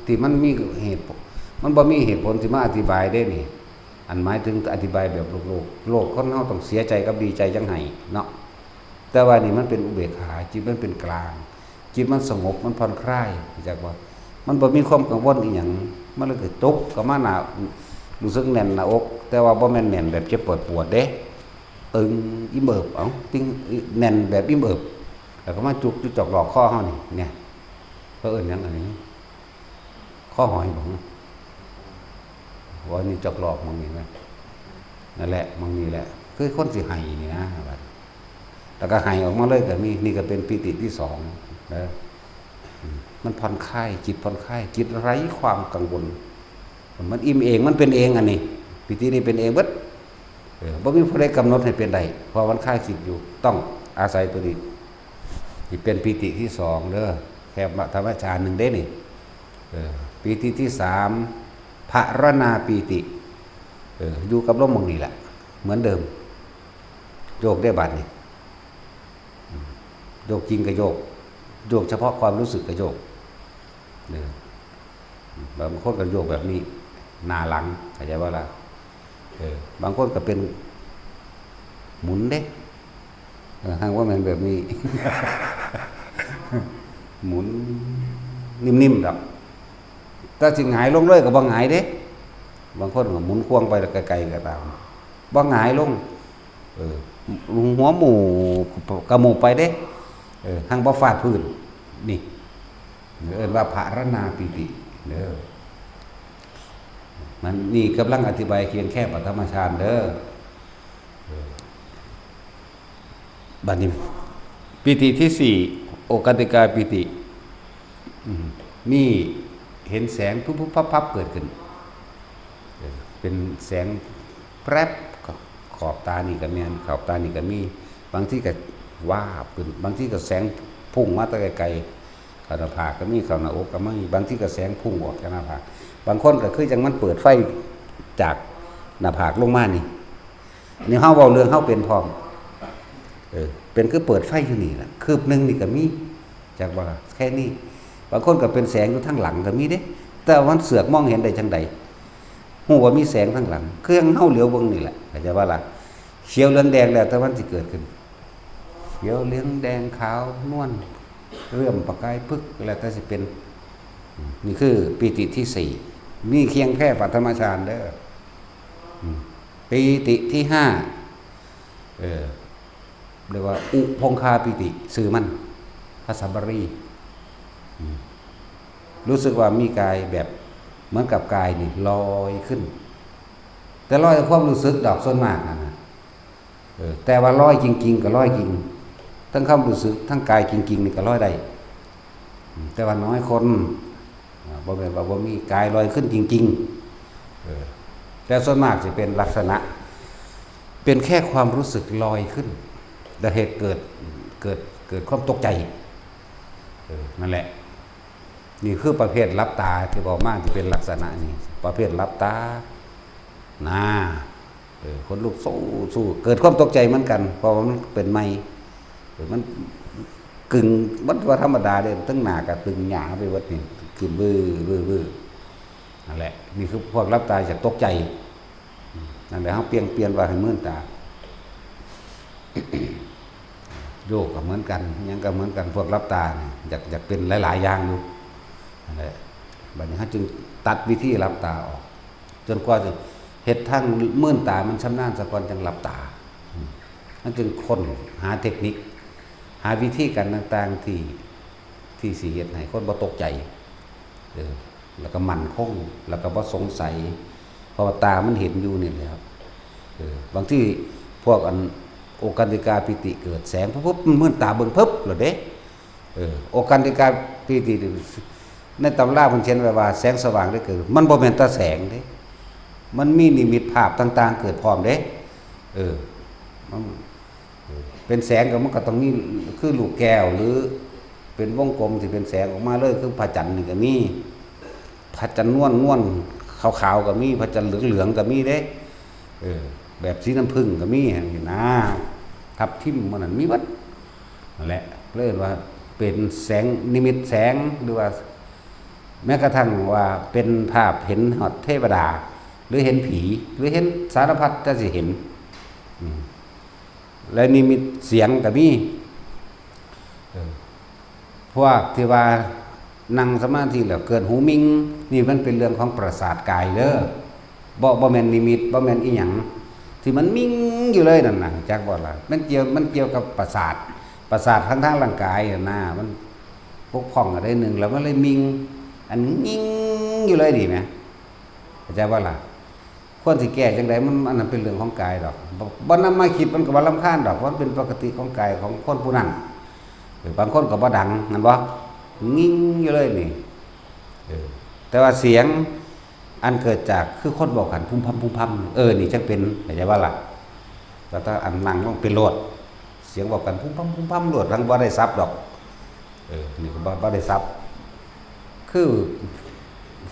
ที่มันมีเหตุมันบ่มีเหตุผลที่มาอธิบายได้นี่อันหมายถึงอธิบายแบบโลกคนเฮาต้องเสียใจกับดีใจจังไห้เนาะแต่ว่านี่มันเป็นอุเบกขาจิตมันเป็นกลางจิตมันสงบมันผ่อนคลายจากว่ามันบ่มีความกังวลอีหยังมันเลยเกิดตุกก็มาหน้ารู้สึกแน่นหน้าอกแต่ว่าบ่แม่นแน่นแบบเจ็บปวดเด้ตึงอิ่มเอิบติ้งแน่นแบบอิ่มเอิบแล้วก็มาจุกจอกหลอกข้อเฮานี่เนี่ยเอิ้นหยังอันนี้ข้อหอยบ่ว่านี่จอกหลอกมึงนี่มั้ยนั่นแหละมึงนี่แหละคือคนสิให้นี่นะแล้วก็ให้ออกมาเลยก็มีนี่ก็เป็นปิติที่2นะมันผ่อนคลายจิตผ่อนคลายจิตไร้ความกังวลมันอิ่มเองมันเป็นเองอันนี้ปิตินี่เป็นเองเบิดบ่มีผู้ใดกำหนดให้เป็นได้เพราะมันคลายจิตอยู่ต้องอาศัยตัวนี้ที่เป็นปิติที่2เด้อแค่ธรรมชาติ1เด้นี่ปิติที่3ภรณาปิติอยู่กับลมมึงนี่แหละเหมือนเดิมโยกได้บัดนี่โยกจริงก็โยกเฉพาะความรู้สึกก็โยกบางคนก็โยกแบบนี้หน้าหลังเข้าใจว่าล่ะบางคนก็เป็นหมุนเด้ทางว่ามันแบบนี้ หมุนนิ่มๆดอกถ้าสิหงายลงเลยก็บ่หงายเด้บางคนก็หมุนควงไปไกลๆก็ตามบ่หงายลงหัวหมู่กระหมู่ไปเด้ทางบ่ฟาดพื้นนี่เอิ้นว่าภรณาปิติเด้อมันนี่กำลังอธิบายเพียงแค่ปฐมฌานเด้อบัดนี้ปิติที่4โอกัติกาปิตินี่เห็นแสงปุ๊บๆพับๆเกิดขึ้นเป็นแสงแปรบขอบตานี่ก็แม่นขอบตานี่ก็มีบางที่ก็วาบขึ้นบางที่ก็แสงพุ่งมาแต่ไกลๆเข้าหน้าผากก็มีเข้าหน้าอกก็มีบางที่ก็แสงพุ่งออกจากหน้าผากบางคนก็คือจังมันเปิดไฟจากหน้าผากลงมานี่เฮาเว้าเรื่องเฮาเป็นพร้อมเป็นคือเปิดไฟอยู่นี่ล่ะคืบนึงนี่ก็มีจากว่าแค่นี้บางคนก็เป็นแสงอยู่ทางหลังก็มีเด้แต่มันเสือกมองเห็นได้จังใดฮู้ว่ามีแสงทางหลังเครื่องเฮาเหลียวเบิ่งนี่แหละเข้าใจว่าล่ะเขียวเหลืองแดงแล้วแต่มันสิเกิดขึ้นเขียวเหลืองแดงขาวนวลเรื่อมประกายพึกแล้วแต่สิเป็นนี่คือปิติที่4นี่เคียงแค่ปฐมฌานเด้อปิติที่5เรียกว่าอุพงคาปิติสื่อมันภาษาบาลีรู้สึกว่ามีกายแบบเหมือนกับกายนี่ลอยขึ้นแต่ลอยความรู้สึกดอกส่วนมากนะแต่ว่าลอยจริงๆก็ลอยจริงทั้งความรู้สึกทั้งกายจริงๆนี่ก็ลอยได้แต่ว่าน้อยคนบ่แม่นว่าบ่มีกายลอยขึ้นจริงๆแต่ส่วนมากจะเป็นลักษณะเป็นแค่ความรู้สึกลอยขึ้นแต่เหตุเกิดความตกใจนั่นแหละนี่คือประเภทลับตาที่บอกมากที่เป็นลักษณะนี้ประเภทลับตาคนลุกสู้เกิดความตกใจเหมือนกันเพราะมันเป็นไม้มันกึ่งมันว่าธรรมดาเด้ตั้งหน้ากับตึงหยาไปวัดนี่ขึ้นบื้อนั่นแหละนี่คือพวกลับตาจากตกใจนั่นแหละเฮาเปลี่ยนว่าให้มื่นตาโยกก็เหมือนกันยังก็เหมือนกันพวกลับตาอยากเป็นหลายๆอย่างอยู่นั่นแหละบัดนี้เฮาจึงตัดวิธีลับตาออกจนกว่าจะเฮ็ดทั้งมื่นตามันชำนาญซะก่อนจังลับตามันจึงค้นหาเทคนิคหาวิธีการต่างๆที่ ที่สิเฮ็ดให้คนบ่ตกใจแล้วก็มั่นคงแล้วก็บ่สงสัยเพราะว่าตามันเห็นอยู่นี่แหละครับบางที่พวกโอกันติกาปิติเกิดแสงปุ๊บมันมืดตาเบิ่งปึ๊บแล้วเด้โอกันติกาปิติในตำราเพิ่นเขียนไว้ว่าแสงสว่างได้เกิดมันบ่แม่นแต่แสงเด้มันมีนิมิตภาพต่างๆเกิดพร้อมเด้มันเป็นแสงก็มันก็ต้องมีคือลูกแก้วหรือเป็นวงกลมที่เป็นแสงออกมาเลยคือพระจันทร์นี่ก็มีพระจันทร์นวลๆขาวๆก็มีพระจันทร์เหลืองๆก็มีเด้แบบสีน้ำผึ้งก็มีนี่นะทับทิมมันนั่นมีวัดนั่นแหละเรียกว่าเป็นแสงนิมิตแสงหรือว่าแม้กระทั่งว่าเป็นภาพเห็นหอดเทวดาหรือเห็นผีหรือเห็นสารพัดจะสิเห็นและนิมิตเสียงก็มีพวกที่ว่านั่งสมาธิแล้วเกิดหูมิงนี่มันเป็นเรื่องของประสาทกายเด้อบ่แม่นนิมิตบ่แม่นอีหยังที่มันมิงอยู่เลยนั่นน่ะจักบ่ล่ะมันเกี่ยวกับประสาททั้งร่างกายน่ะมันปกป้องอะไรหนึ่งแล้วมันเลยมิงอันงิงอยู่เลยดิแม่เข้าใจบ่ล่ะคนสิแก้จังไดมันอันนั้นเป็นเรื่องของกายดอกบ่นำมาคิดมันก็บ่รำคาญดอกเพราะมันเป็นปกติของกายของคนผู้นั้นบางคนก็บ่ดังนั่นบ่งิงอยู่เลยนี่แต่ว่าเสียงอันเกิดจากคือคนบอกกันพุ่มพัมนี่จังเป็นเข้าใจบ่ล่ะแต่ถ้าอันนั่งต้องเป็นโลดเสียงบอกกันพุ่มพัมโลดทั้งบ่ได้ซับดอกนี่ก็บ่ได้ซับคือ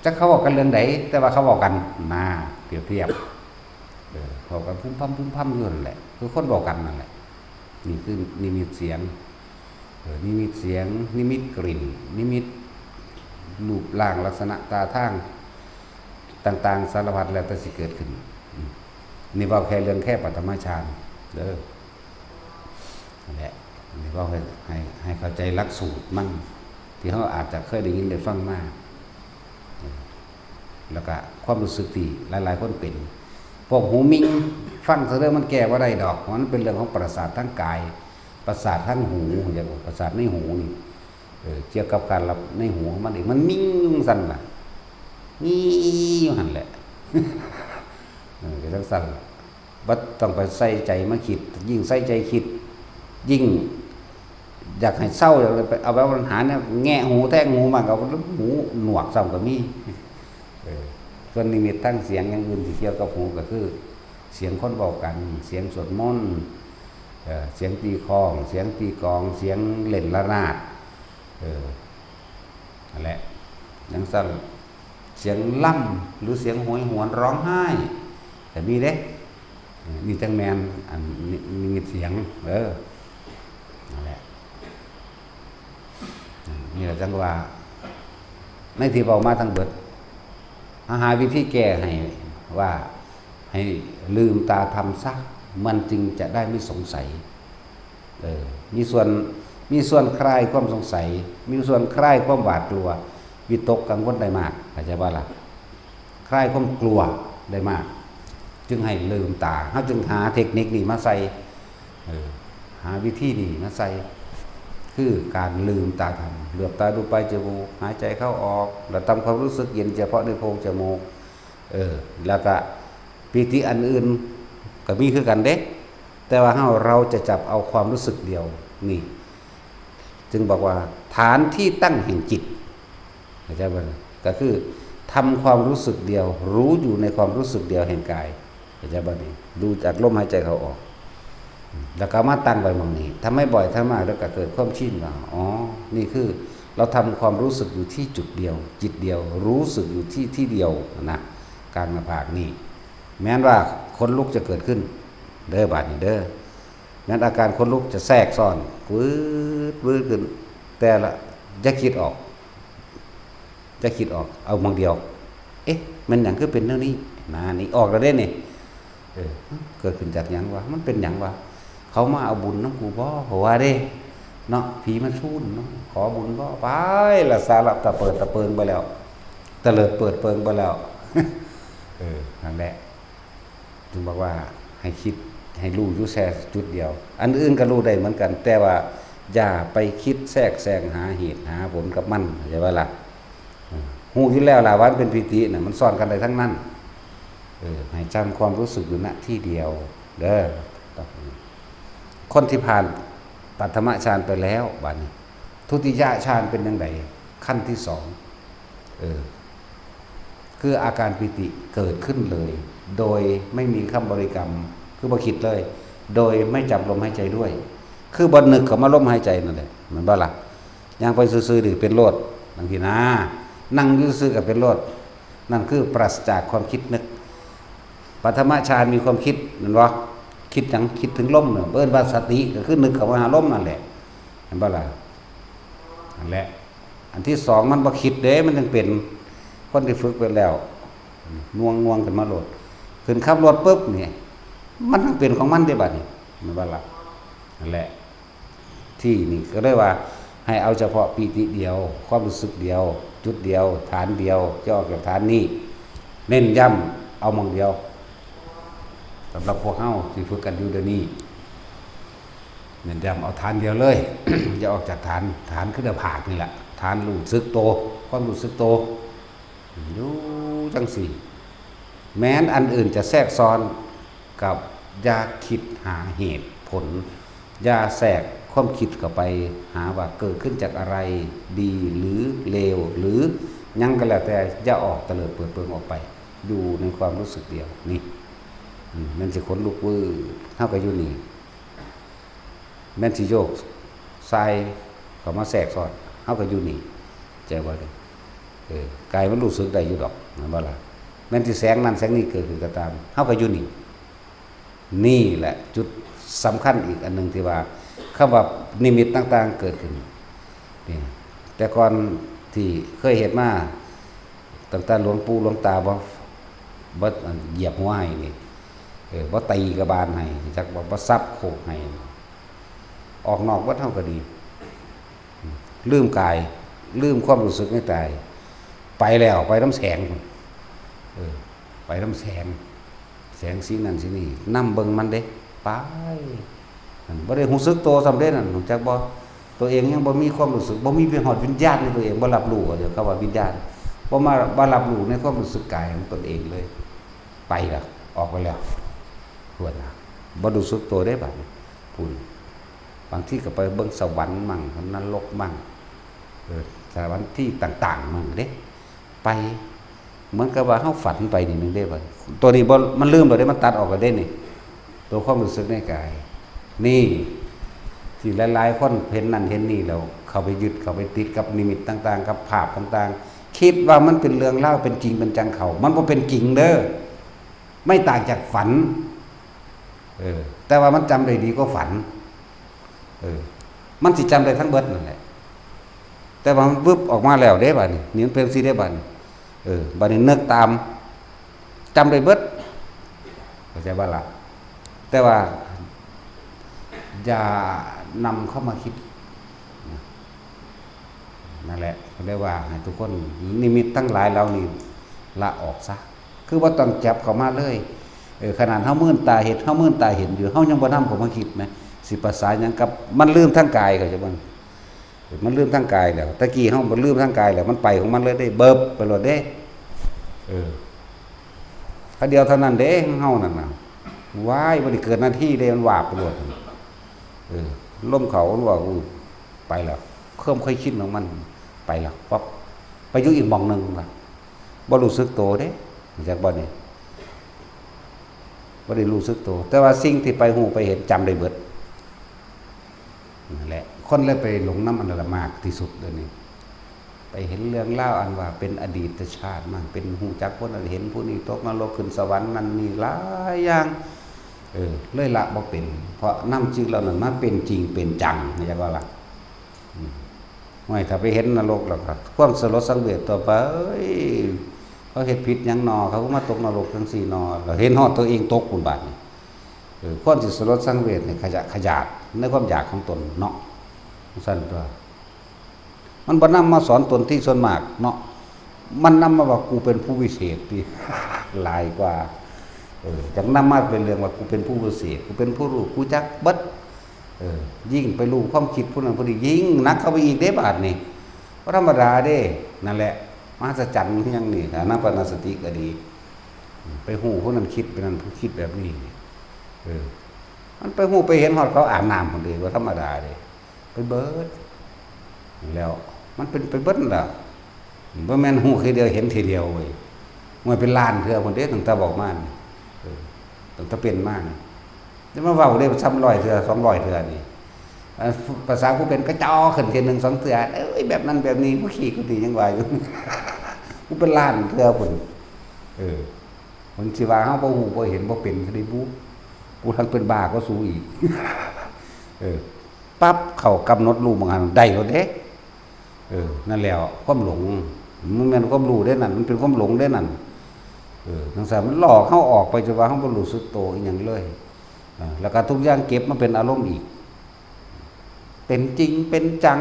จักเขาบอกกันเรื่องใดแต่ว่าเขาบอกกันมาเปรียบเทียบบอกกันพุ่มพัมอยู่นั่นแหละคือคนบอกกันนั่นแหละนี่คือนิมิตเสียงนิมิตเสียงนิมิตกลิ่นนิมิตรูปร่างลักษณะตาทางต่างๆสารพัดแล้วแต่สิเกิดขึ้นนี่ว่าแค่เรื่องแค่ปฐมฌานเด้อนั่นแหละนี่ว่าให้เข้าใจหลักสูตรมั่งที่เขาอาจจะเคยได้ยินได้ฟังมาแล้วก็ความรู้สึกที่หลายๆคนเป็นพวกหูมิงฟังเรื่องมันแก้ว่าได้ดอกมันเป็นเรื่องของประสาททั้งกายประสาททั้งหูอย่างประสาทในหูนี่เกี่ยวกับการรับในหูมันเองมันมิ่งสั่นล่ะนี่อยู่หันแหละก็สั่นบัดต้องไปใส่ใจมาคิดยิ่งใส่ใจคิดยิ่งอยากให้เศร้าอยากไปเอาไปปัญหาเนี่ยแง่หูแทงหูมากเอาหูหนวกซ้ำก็มีส่วนนิมิตตั้งเสียงอย่างอื่นที่เกี่ยวกับหูก็คือเสียงคนบอกกันเสียงสวดมนต์เสียงตีคองเสียงตีกองเสียงเล่นระนาดนั่นแหละยังสั่นเสียงล่ำหรือเสียงโหยหวนร้องไห้แต่มีเด้มีจังแมนอันมีเสียงนั่นแหละนี่แหละจังว่าในที่บอกมาทั้งเบิดหาวิธีแก้ให้ว่าให้ลืมตาทำซะมันจึงจะได้ไม่สงสัยมีส่วนคลายความสงสัยมีส่วนคลายความหวาดกลัววิตกกังวลได้มากเข้าใจบ่ล่ะคลายความกลัวได้มากจึงให้ลืมตาเขาจึงหาเทคนิคนี้มาใส่หาวิธีนี้มาใส่คือการลืมตาทำเหลือบตาดูไปจมูกหายใจเข้าออกแล้วทำความรู้สึกเย็นเฉพาะในโพรงจมูกแล้วก็ปิติอันอื่นก็มีคือกันเด้แต่ว่าเราจะจับเอาความรู้สึกเดียวนี่จึงบอกว่าฐานที่ตั้งแห่งจิตเข้าใจบ่ก็คือทำความรู้สึกเดียวรู้อยู่ในความรู้สึกเดียวแห่งกายเข้าใจบ่นี่ดูจากลมหายใจเข้าออกแล้วก็มาตั้งไว้ตรงนี้ทำให้บ่อยทำมากแล้วก็เกิดความชินว่านี่คือเราทำความรู้สึกอยู่ที่จุดเดียวจิตเดียวรู้สึกอยู่ที่เดียวนะกลางหน้าผากนี่แม้ว่าคนลุกจะเกิดขึ้นเด้อบาดนี้เด้อนั้นอาการคนลุกจะแทรกซ้อนวืดขึ้นแต่ละจะคิดออกเอาบางเดียวมันอย่างคือเป็นเรื่องนี้นี่ออกแล้วได้นี่เกิดขึ้นจากหยังวะมันเป็นหยังวะเขามาเอาบุญน้ำกูบ่เพราะว่าเด้เนาะผีมันชูนเนาะขอบุญบ่ไปละสาระตะเปิงไปแล้วตะเลิดเปิดเปิงไปแล้วนั่นแหละจึงบอกว่าให้คิดให้รู้อยู่แค่จุดเดียวอันอื่นก็รู้ได้เหมือนกันแต่ว่า อย่าไปคิดแทรกแซงหาเหตุหาผลกับมันเข้าใจว่าล่ะหูที่แล้วล่ะวันเป็นปิติน่ะมันซ่อนกันได้ทั้งนั้นให้จำความรู้สึกอยู่ณที่เดียวเด้อคนที่ผ่านปัฐมฌานไปแล้วบัดนี้ทุติยฌานเป็นยังไงขั้นที่สองคืออาการปิติเกิดขึ้นเลย โดยไม่มีคำบริกรรมคือบ่คิดเลย โดยไม่จับลมหายใจด้วย คือบนึกเข้ามาลมหายใจนั่นแหละมันบ่ล่ะยังไปซื่อๆดิเป็นโลดบางทีนะนั่งอยู่ซื่อกับเป็นโลดนั่นคือปราศจากความคิดนึกปัฐมฌานมีความคิดนั่นบ่คิดจังคิดถึงลมเนี่ยเอิ้นว่าสติก็คือนึกเข้ามาหาลมนั่นแหละเห็นบ่ล่ะนั่นแหละอันที่สองมันบ่คิดเด้มันยังเป็นคนที่ฝึกไปแล้วง่วงขึ้นมาโลดขึ้นขับรถปุ๊บนี่มันเป็นของมันได้บัดนี้มันบ่ล่ะนั่นแหละที่นี่ก็เลยว่าให้เอาเฉพาะปีติเดียวความรู้สึกเดียวจุดเดียวฐานเดียวจะออกจากฐานนี้เน้นย้ำเอามองเดียวสำหรับพวกเฮาที่ฝึกกันอยู่เดี๋ยวนี้เน้นย้ำเอาฐานเดียวเลย อย่าออกจากฐานคือเดือผากนี่แหละฐานรู้สึกโตความรู้สึกโตอยู่จังสี่แม้นอันอื่นจะแทรกซ้อนกับอย่าคิดหาเหตุผลอย่าแทรกความคิดเข้าไปหาว่าเกิดขึ้นจากอะไรดีหรือเลวหรือยังก็แล้วแต่อย่าออกเตลิดเปิดเปิงออกไปอยู่ในความรู้สึกเดียวนี่มันสิขนลุกวื้อเท่ากับอยู่นี่แม่นสิโยกทรายเข้ามาแทรกซ้อนเท่ากับอยู่นี่ใจว่าเลยกายมันรู้สึกได้อยู่ดอกนะบ่ล่ะแม้นที่แสงนั้นแสงนี้เกิดขึ้นก็ตามเฮาก็อยู่นี่แหละจุดสำคัญอีกอันนึงที่ว่าคำว่านิมิตต่างๆเกิดขึ้นนี่แต่ก่อนที่เคยเห็นมาตั้งแต่หลวงปู่หลวงตาบ่เหยียบหัวให้นี่บ่ตีกระบาลให้จักบ่ซับโขกให้ออกนอกวัดเฮาก็ดีลืมกายลืมความรู้สึกในกายไปแล้วไปน้ำแสงไปน้ำแสงสีนั่นสีนี่นำเบิ่งมันเด้ไปบ่ได้รู้สึกโตสำเร็จนั่นรู้จักบ่ตัวเองยังบ่มีความรู้สึกบ่มีเป็นหอดวิญญาณในตัวเองบ่รับรู้เดี๋ยวเขาว่าวิญญาณบ่รับรู้ในความรู้สึกกายของตนเองเลยไปแล้วออกไปแล้วพวดน่ะบ่รู้สึกตัวได้บัดนี้พูดบางที่ก็ไปเบิ่งสวรรค์มั่งนรกมั่งสถานที่ต่างๆมั่งเด้ไปเหมือนกับว่าเฮาฝันไปนิดนึงได้บ่ตัวนี้บ่มันลืมแล้วได้มันตัดออกก็ได้นี่ตัวความรู้สึกในกายนี่ที่หลายๆคนเห็นนั่นเห็นนี่แล้วเข้าไปยึดเข้าไปติดกับนิมิตต่างๆกับภาพต่างๆคิดว่ามันเป็นเรื่องเล่าเป็นจริงเป็นจังเขามันบ่เป็นจริงเด้อไม่ต่างจากฝันแต่ว่ามันจำได้ดีกว่าฝันมันสิจำได้ทั้งเบิดนั่นแหละแต่ว่ามันวึบออกมาแล้วเด้บัดนี้นี่มันเป็นสิได้บัดนี้บัดนี้นึกตามจำได้เบิดเข้าใจบ่ล่ะแต่ว่าอย่านำเข้ามาคิดนั่นแหละเขาเรียกว่าให้ทุกคนนิมิตทั้งหลายเรานี่ละออกซะคือว่าต้องจับเข้ามาเลยขนาดเฮามื่นตาเห็นอยู่เฮายังบ่นำเข้ามาคิดไหมสิภาษาหยังกับมันลืมทั้งกายก็จะมันลืมทั้งกายแล้วตะกี้เฮามันลืมทั้งกายแล้วมันไปของมันเลยได้เบิบไปโลดเด้พระเดียวเท่านั้นเด้เฮานั่นน่ะว้ายบ่ได้เกิดหน้าที่เด้มันวาบไปโลดล่มเขามันว่าไปแล้วเคลื่อนค่อยคิดของมันไปแล้วปั๊บไปอยู่อีกหม่องนึงล่ะบ่รู้สึกตัวเด้จากบ่นี่บ่ได้รู้สึกตัวแต่ว่าสิ่งที่ไปหูไปเห็นจำได้เบิดนั่นแหละคนเลยไปหลงน้ำอันละมากที่สุดเดี๋ยวนี้ไปเห็นเรื่องเล่าอันว่าเป็นอดีตชาติมั่งเป็นหูจักคนเห็นผู้นี้ตกนรกขึ้นสวรรค์นั่นนี่หลายอย่างเลยละบ่เป็นเพราะน้ำจริงเรานั้นมาเป็นจริงเป็นจังไม่ใช่ว่าล่ะไม่ถ้าไปเห็นนรกแล้วก็ความสลดสังเวชต่อไปเขาเฮ็ดผิดหยังนอเขาก็มาตกนรกจังซี่นอเราเห็นฮอดตัวเองตกปุ่นบาดนี่ความสิสลดสังเวชนี่ขยาดในความอยากของตนเนาะสั่นตัวมันบ่นำมาสอนตนที่ส่วนมากเนาะมันนำมาว่ากูเป็นผู้วิเศษที่หลายกว่าจังนำมาเป็นเรื่องว่ากูเป็นผู้วิเศษกูเป็นผู้รู้กูจักเบิด ยิ่งไปรู้ความคิดผู้นั้นผู้นี้ยิ่งนักเข้าไปอีกเด้บาดนี่ก็ธรรมดาเด้นั่นแหละมหัศจรรย์ที่ยังนี่ฐานะปัญญาสติก็ดีไปหูผู้นั้นคิดไปนั้นผู้คิดแบบนี้มันไปหูไปเห็นหอดเขาอาบน้ำคนเดียวว่าธรรมดาเด้ไปเบิดแล้วมันเป็นไปเบิดล่ะบ่แม่นหูคือเดียวเห็นทีเดียวเว้ยมันเป็นล้านเทื่อคนเด้ตั้งแต่บอกมาตั้งแต่เป็นมาจะมาเว้าได้300เทื่อ200เทื่อนี่ภาษาผู้เป็นก็จอขึ้นที1 2เทื่อแบบนั้นแบบนี้ผู้ขี้กูดียังว่าอยู่กูเป็นล้านเทื่อพุ่นมันสิว่าเฮาบ่ฮู้บ่เห็นบ่เป็นสิได้บูกูทั้งเป็นบ้าก็สู้อีกปั๊บเข้ากำหนดรู้บางอันได้แล้วเด้นั่นแล้วความหลงมันแม่นความรู้ได้นั่นมันเป็นความหลงได้นั่นจังซั่นมันหลอกเฮาออกไปจนว่าเฮาบ่รู้สึกโตอีหยังเลยแล้วก็ทุกอย่างเก็บมาเป็นอารมณ์อีกเป็นจริงเป็นจัง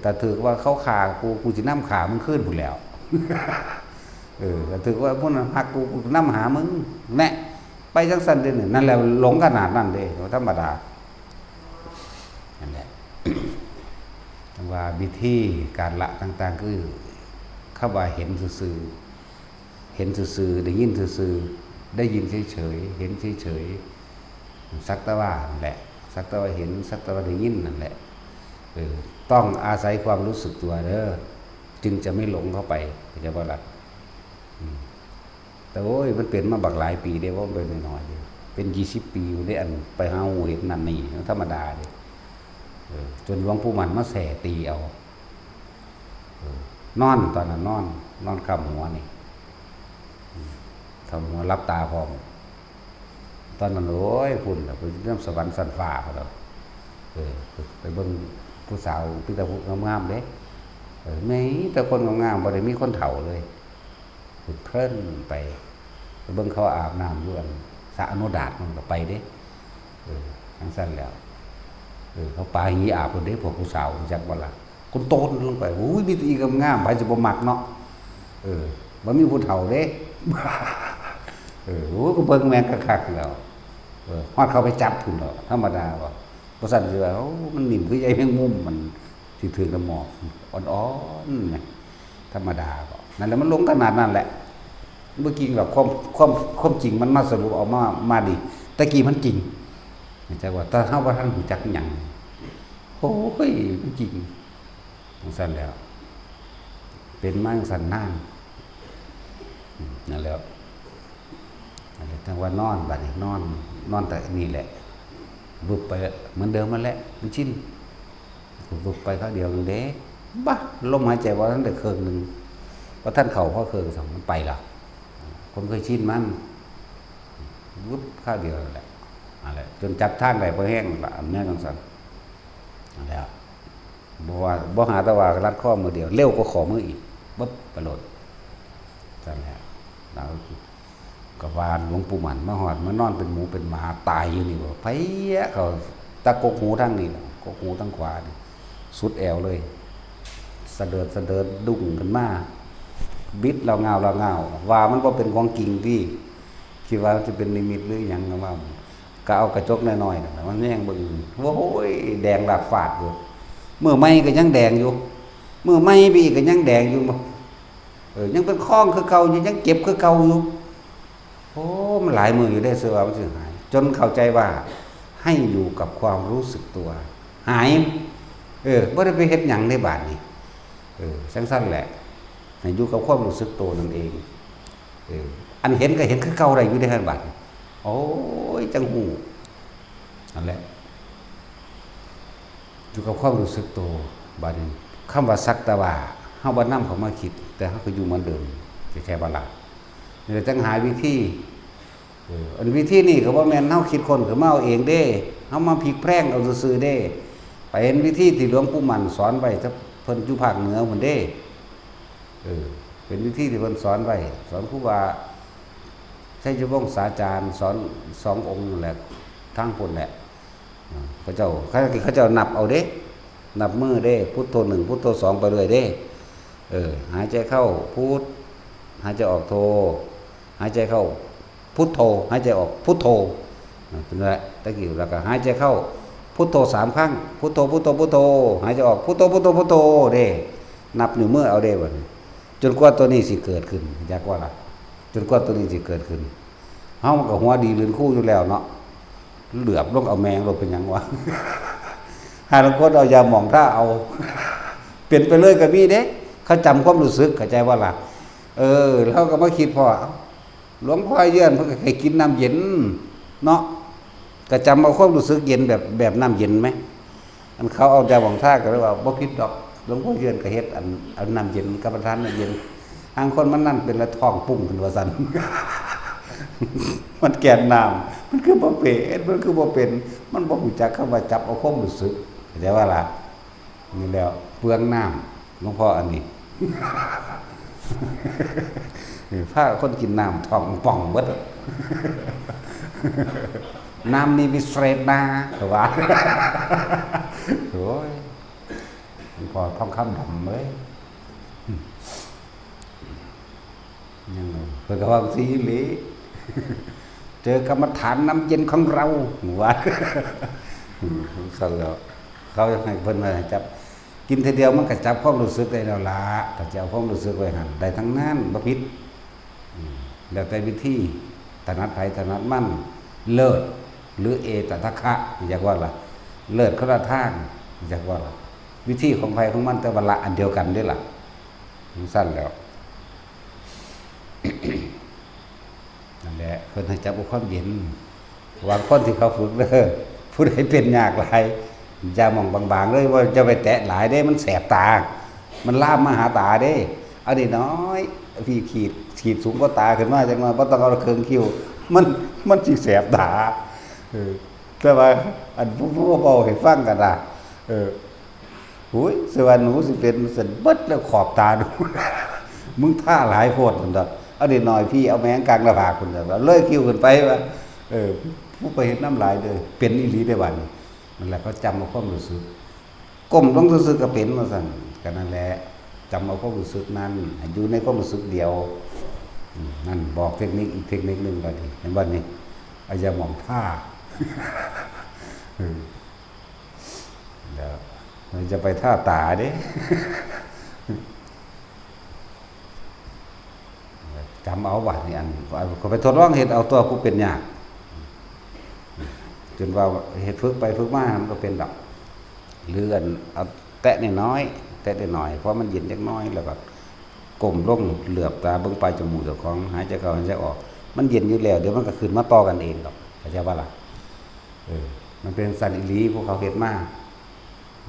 แต่ถือว่าเขาฆ่ากูสินำฆ่ามึงคืนพุ่นแล้วแต่ถือว่าพุ่นฮักกูนำหามึงแน่ไปจังซั่นเด้นั่นแหละหลงขนาดนั้นเด้ธรรมดานั่นแหละว่าวิธีการละต่างๆคือเข้าว่าเห็นซื่อๆเห็นซื่อๆได้ยินซื่อๆได้ยินเฉยๆเห็นเฉยๆสักแต่ว่านั่นแหละสักแต่ว่าเห็นสักแต่ว่าได้ยินนั่นแหละต้องอาศัยความรู้สึกตัวเด้อจึงจะไม่หลงเข้าไปเข้าใจบ่ล่ะแต่โอ้ยมันเป็นมาบักหลายปีเด้ว่ามันเป็นน้อยๆเป็น20ปีอยู่ได้อันไปหาหูเห็นนั่นนี่ธรรมดาเด้จนหลวงปู่มันมาแส่ตีเอานอนตอนนั้นนอนคำหัวนี่ทำหัวรับตาพร้อมตอนนั้นโอ้ยพุ่นไปเรื่องสวรรค์สันฟ้าเขาแล้วไปเบิ่งผู้สาวพี่ตาผู้งามๆเด้ไม่แต่คนงามๆบ่ได้มีคนเฒ่าเลยเพลินไปเบิ่งเขาอาบน้ำอยู่อันสระอโนดาตมันก็ไปเด้ทั้งสั้นแล้วเขาปาหีอาบคนเด้พวกผู้สาวจักบ่ล่ะคนโตนลงไปอุ้ยมีแต่อีกงามๆไปสิบ่มักเนาะบ่มีผู้เฒ่าเด้โอ้ก็เบิ่งแม่งคักๆแล้วฮอดเขาไปจับพุ่นเนาะธรรมดาบ่บ่ซั่นสิว่ามันนิ่มคือใยแมงมุมมันสิถึงน้ำหมอกอ่อนๆเนี่ยธรรมดาบ่นั่นแหละมันลงขนาดนั้นแหละเมื่อกี้แบบความจริงมันมาสรุปออกมาดีตะกี้มันจริงจักว่าถ้าเฮาบ่ทันรู้จักหยังโอ้ยมันจริงจังซั่นแล้วเป็นมาจังซั่นนานนั่นแล้วทั้งว่านอนบัดนี้นอนแต่นี่แหละบึบไปเหมือนเดิมนั่นแหละมันชินบึบไปคราวเดียวนึงเด้บ้าลมหายใจว่าท่านได้เครื่องนึงว่าท่านเข้าพอเครื่อง2มันไปล่ะคนเคยชินมันบึบคราวเดียวนั่นแหละอะไรจนจับทางได้พอแห้งละอันนี้จังซั่นนั่นแหละบ่หาแต่ว่ารัดข้อมือเดียวเร็วกว่าขอมืออีกบึบไปโหลดนั่นแหละเรากวานหลวงปู่หมันมาหอดมานอนเป็นหมูเป็นหมาตายอยู่นี่บ่ไผเขาตะกกหูทั้งนี่กกหูทั้งขวานี่สุดแอวเลยสะเดิดดุ้งขึ้นมาบิดเราเงาว่ามันบ่เป็นของจริงที่คิดว่าจะเป็นนิมิตหรือหยังว่าก็เอากระจกน้อยๆน่ะมันแย่งเบิ่งโอ้ยแดงหลากฟาดอยู่มื้อใหม่ก็ยังแดงอยู่มื้อใหม่ไปอีกก็ยังแดงอยู่ยังเป็นข้องคือเก่ายังเก็บคือเก่าอยู่โอ้มันหลายมืออยู่ได้เสือว่ามันสิหายจนเข้าใจว่าให้อยู่กับความรู้สึกตัวหายบ่ได้ไปเฮ็ดหยังในบาดนี้สั้นๆแหละให้อยู่กับความรู้สึกตัวนั่นเองอันเห็นก็เห็นคือเก่าได้อยู่ได้หั่นบาดโอ้ยจังหูนั่นแหละอยู่กับความรู้สึกตัวบาดนี้คำว่าสักแต่ว่าเฮาบ่นำเขามาคิดแต่เฮาก็อยู่เหมือนเดิมแค่บ่ล่ะนี่จังหาวิธีอันวิธีนี่ก็บ่แม่นเฮาคิดคนขึ้นมาเอาเองเด้เฮามาพลิกแพลงเอาซื่อๆเด้ไปเห็นวิธีที่หลวงปู่มั่นสอนไว้ถ้าเพิ่นอยู่ภาคเหนือพุ่นเด้เป็นวิธีที่เพิ่นสอนไว้สอนครูบาใช้วงศาจารย์สอน2องค์นั่นแหละทางพุ่นแหละเขาเจ้านับเอาเด้นับมือเด้พุทโธ1พุทโธ2ไปเรื่อยเด้หายใจเข้าพุทหายใจออกโธหายใจเข้าพุทโธหายใจออกพุทโธเป็นไรตะกี้แล้วก็หายใจเข้า พุทโธ3ครั้งพุทโธพุทโธพุทโธหายใจออกพุทโธพุทโธพุทโธเด้นับนิ้วมือเอาเด้บัดนี้จนกว่าตัวนี้สิเกิดขึ้นอยากว่าล่ะจนกว่าตัวนี้สิเกิดขึ้นเฮามันก็หัวดีลื่นคู่อยู่แล้วเนาะเหลือบลงเอาแมงลงเป็นหยังวะ หาบางคนเอายาหมองท่าเอา เปลี่ยนไปเลยก็มีเด้เขาจำความรู้สึกเข้าใจว่าล่ะแล้วก็มาคิดพ่อหลวงพ่อเยื่อนเพิ่นก็ให้กินน้ำเย็นเนาะก็จำเอาความรู้สึกเย็นแบบน้ำเย็นไหมอันเขาเอายาหมองท่าก็เลยว่าบ่ผิดดอกหลวงพ่อเยื่อนก็เฮ็ดอันน้ำเย็นกับประทานน้ำเย็นทางคนมันนั่นเป็นละท้องปุ้งขึ้นว่าซั่น มันแก่นน้ำมันคือบ่เป็นมันคือบ่เป็นมันบ่รู้จักคำว่าจับเอาความรู้สึกเข้าใจว่าล่ะนี่แล้วเปลืองน้ำหลวงพ่ออันนี้ ถ้าคนกินน้ำท้องป่องเบิด น้ำนี่วิเศษนะว่า โอ้ยหลวงพ่อทองคำดำเว้ยยังไงเพิ่นก็ว่าสิหลี เจอกรรมฐานน้ำเย็นของเราว่า สั่นแล้วเขาให้เพิ่นมาจับกินทีเดียวมันก็จับความรู้สึกได้แล้วล่ะก็จะเอาความรู้สึกไว้หั่นได้ทั้งนั้นบ่ผิดแล้วแต่วิธีถนัดไผถนัดมันเลิศหรือเอตทัคคะอยากว่าล่ะเลิศคนละทางอยากว่าล่ะวิธีของไผของมันแต่ว่าละอันเดียวกันเด้ล่ะสั้นแล้วนั่นแหละเพิ่นให้จับเอาความเย็นวางคนที่เขาฝึกเด้อผู้ใดเป็นยากหลายอย่ามองบางๆเลยว่าจะไปแตะหลายได้มันแสบตามันลามมาหาตาเด้เอานิดน้อยพี่ขีดสูงกว่าตาขึ้นมาจังว่าบ่ต้องเอาเครื่องคิ้วมันสิแสบตาแต่ว่าอันผู้เว้าให้ฟังกันล่ะหูยสิว่าหนูสิเป็นสันเบิดแล้วขอบตาดู มึงท่าหลายโพดพุ่นดอกเอานิดหน่อยพี่เอาแมงกลางหน้าผากพุ่นดอกเลยคิ้วขึ้นไปว่าผู้ไปเห็นน้ำลายเด้อเป็นอีหลีได้บัดนี้นั่นแหละเขาจำเอาความรู้สึกก้มลงรู้สึกก็เป็นว่าซั่นก็นั่นแหละจำเอาความรู้สึกนั้นอยู่ในความรู้สึกเดียวนั่นบอกเทคนิคอีกเทคนิคนึงบัดนี้เห็นบัดนี้เอาอย่ามองท่า เดี๋ยวมันจะไปท่าตาเด้ จำเอาบัดนี่อันก็ไปทดลองเฮ็ดเอาตัวผู้เป็นยากจนว่าเฮ็ดฝึกไปฝึกมามันก็เป็นดอกเลื่อนเอาแตะน้อยๆแตะน้อยๆเพราะมันเย็นจักน้อยแล้วก็ก้มลงเหลือบตาเบิ่งปลายจมูกเจ้าของหายใจเข้าหายใจออกมันเย็นอยู่แล้วเดี๋ยวมันก็ขึ้นมาต่อกันเองดอกเข้าใจบ่ล่ะมันเป็นสันอีหลีพวกเขาเฮ็ดมา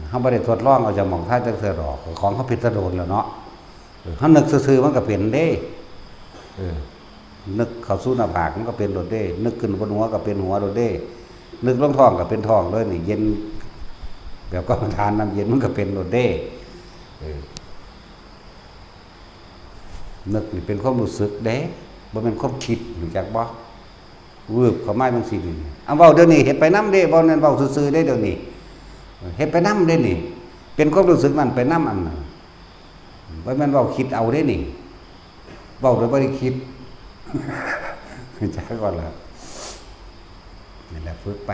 เฮาบ่ได้ทดลองเอาจะมองท่าจังเทื่อดอกของเขาผิดตะโดนแล้วเนาะเฮานึกซื่อๆมันก็เป็นเด้นึกเข้าสู่หน้าผากมันก็เป็นโดดเด้นึกขึ้นบนหัวก็เป็นหัวโดดเด้นึกลงท้องก็เป็นท้องเลยนี่เย็นแบบก็ทานน้ำเย็นมันก็เป็นโดดเด้นึกนี่เป็นความรู้สึกเด้บ่แม่นความคิดรู้จักบ่วืบเข้ามาจังซี่นี่เอาเว้าเดี๋ยวนี้เฮ็ดไปนำเด้บ่แม่นเว้าซื่อๆเด้เดี๋ยวนี้เฮ็ดไปนำเด้นี่เป็นความรู้สึกนั้นไปนำอันนั้นบ่แม่นเว้าคิดเอาเด้นี่เว้าโดยบ่ได้คิดจักก่อนล่ะนี่แหละฝึกไป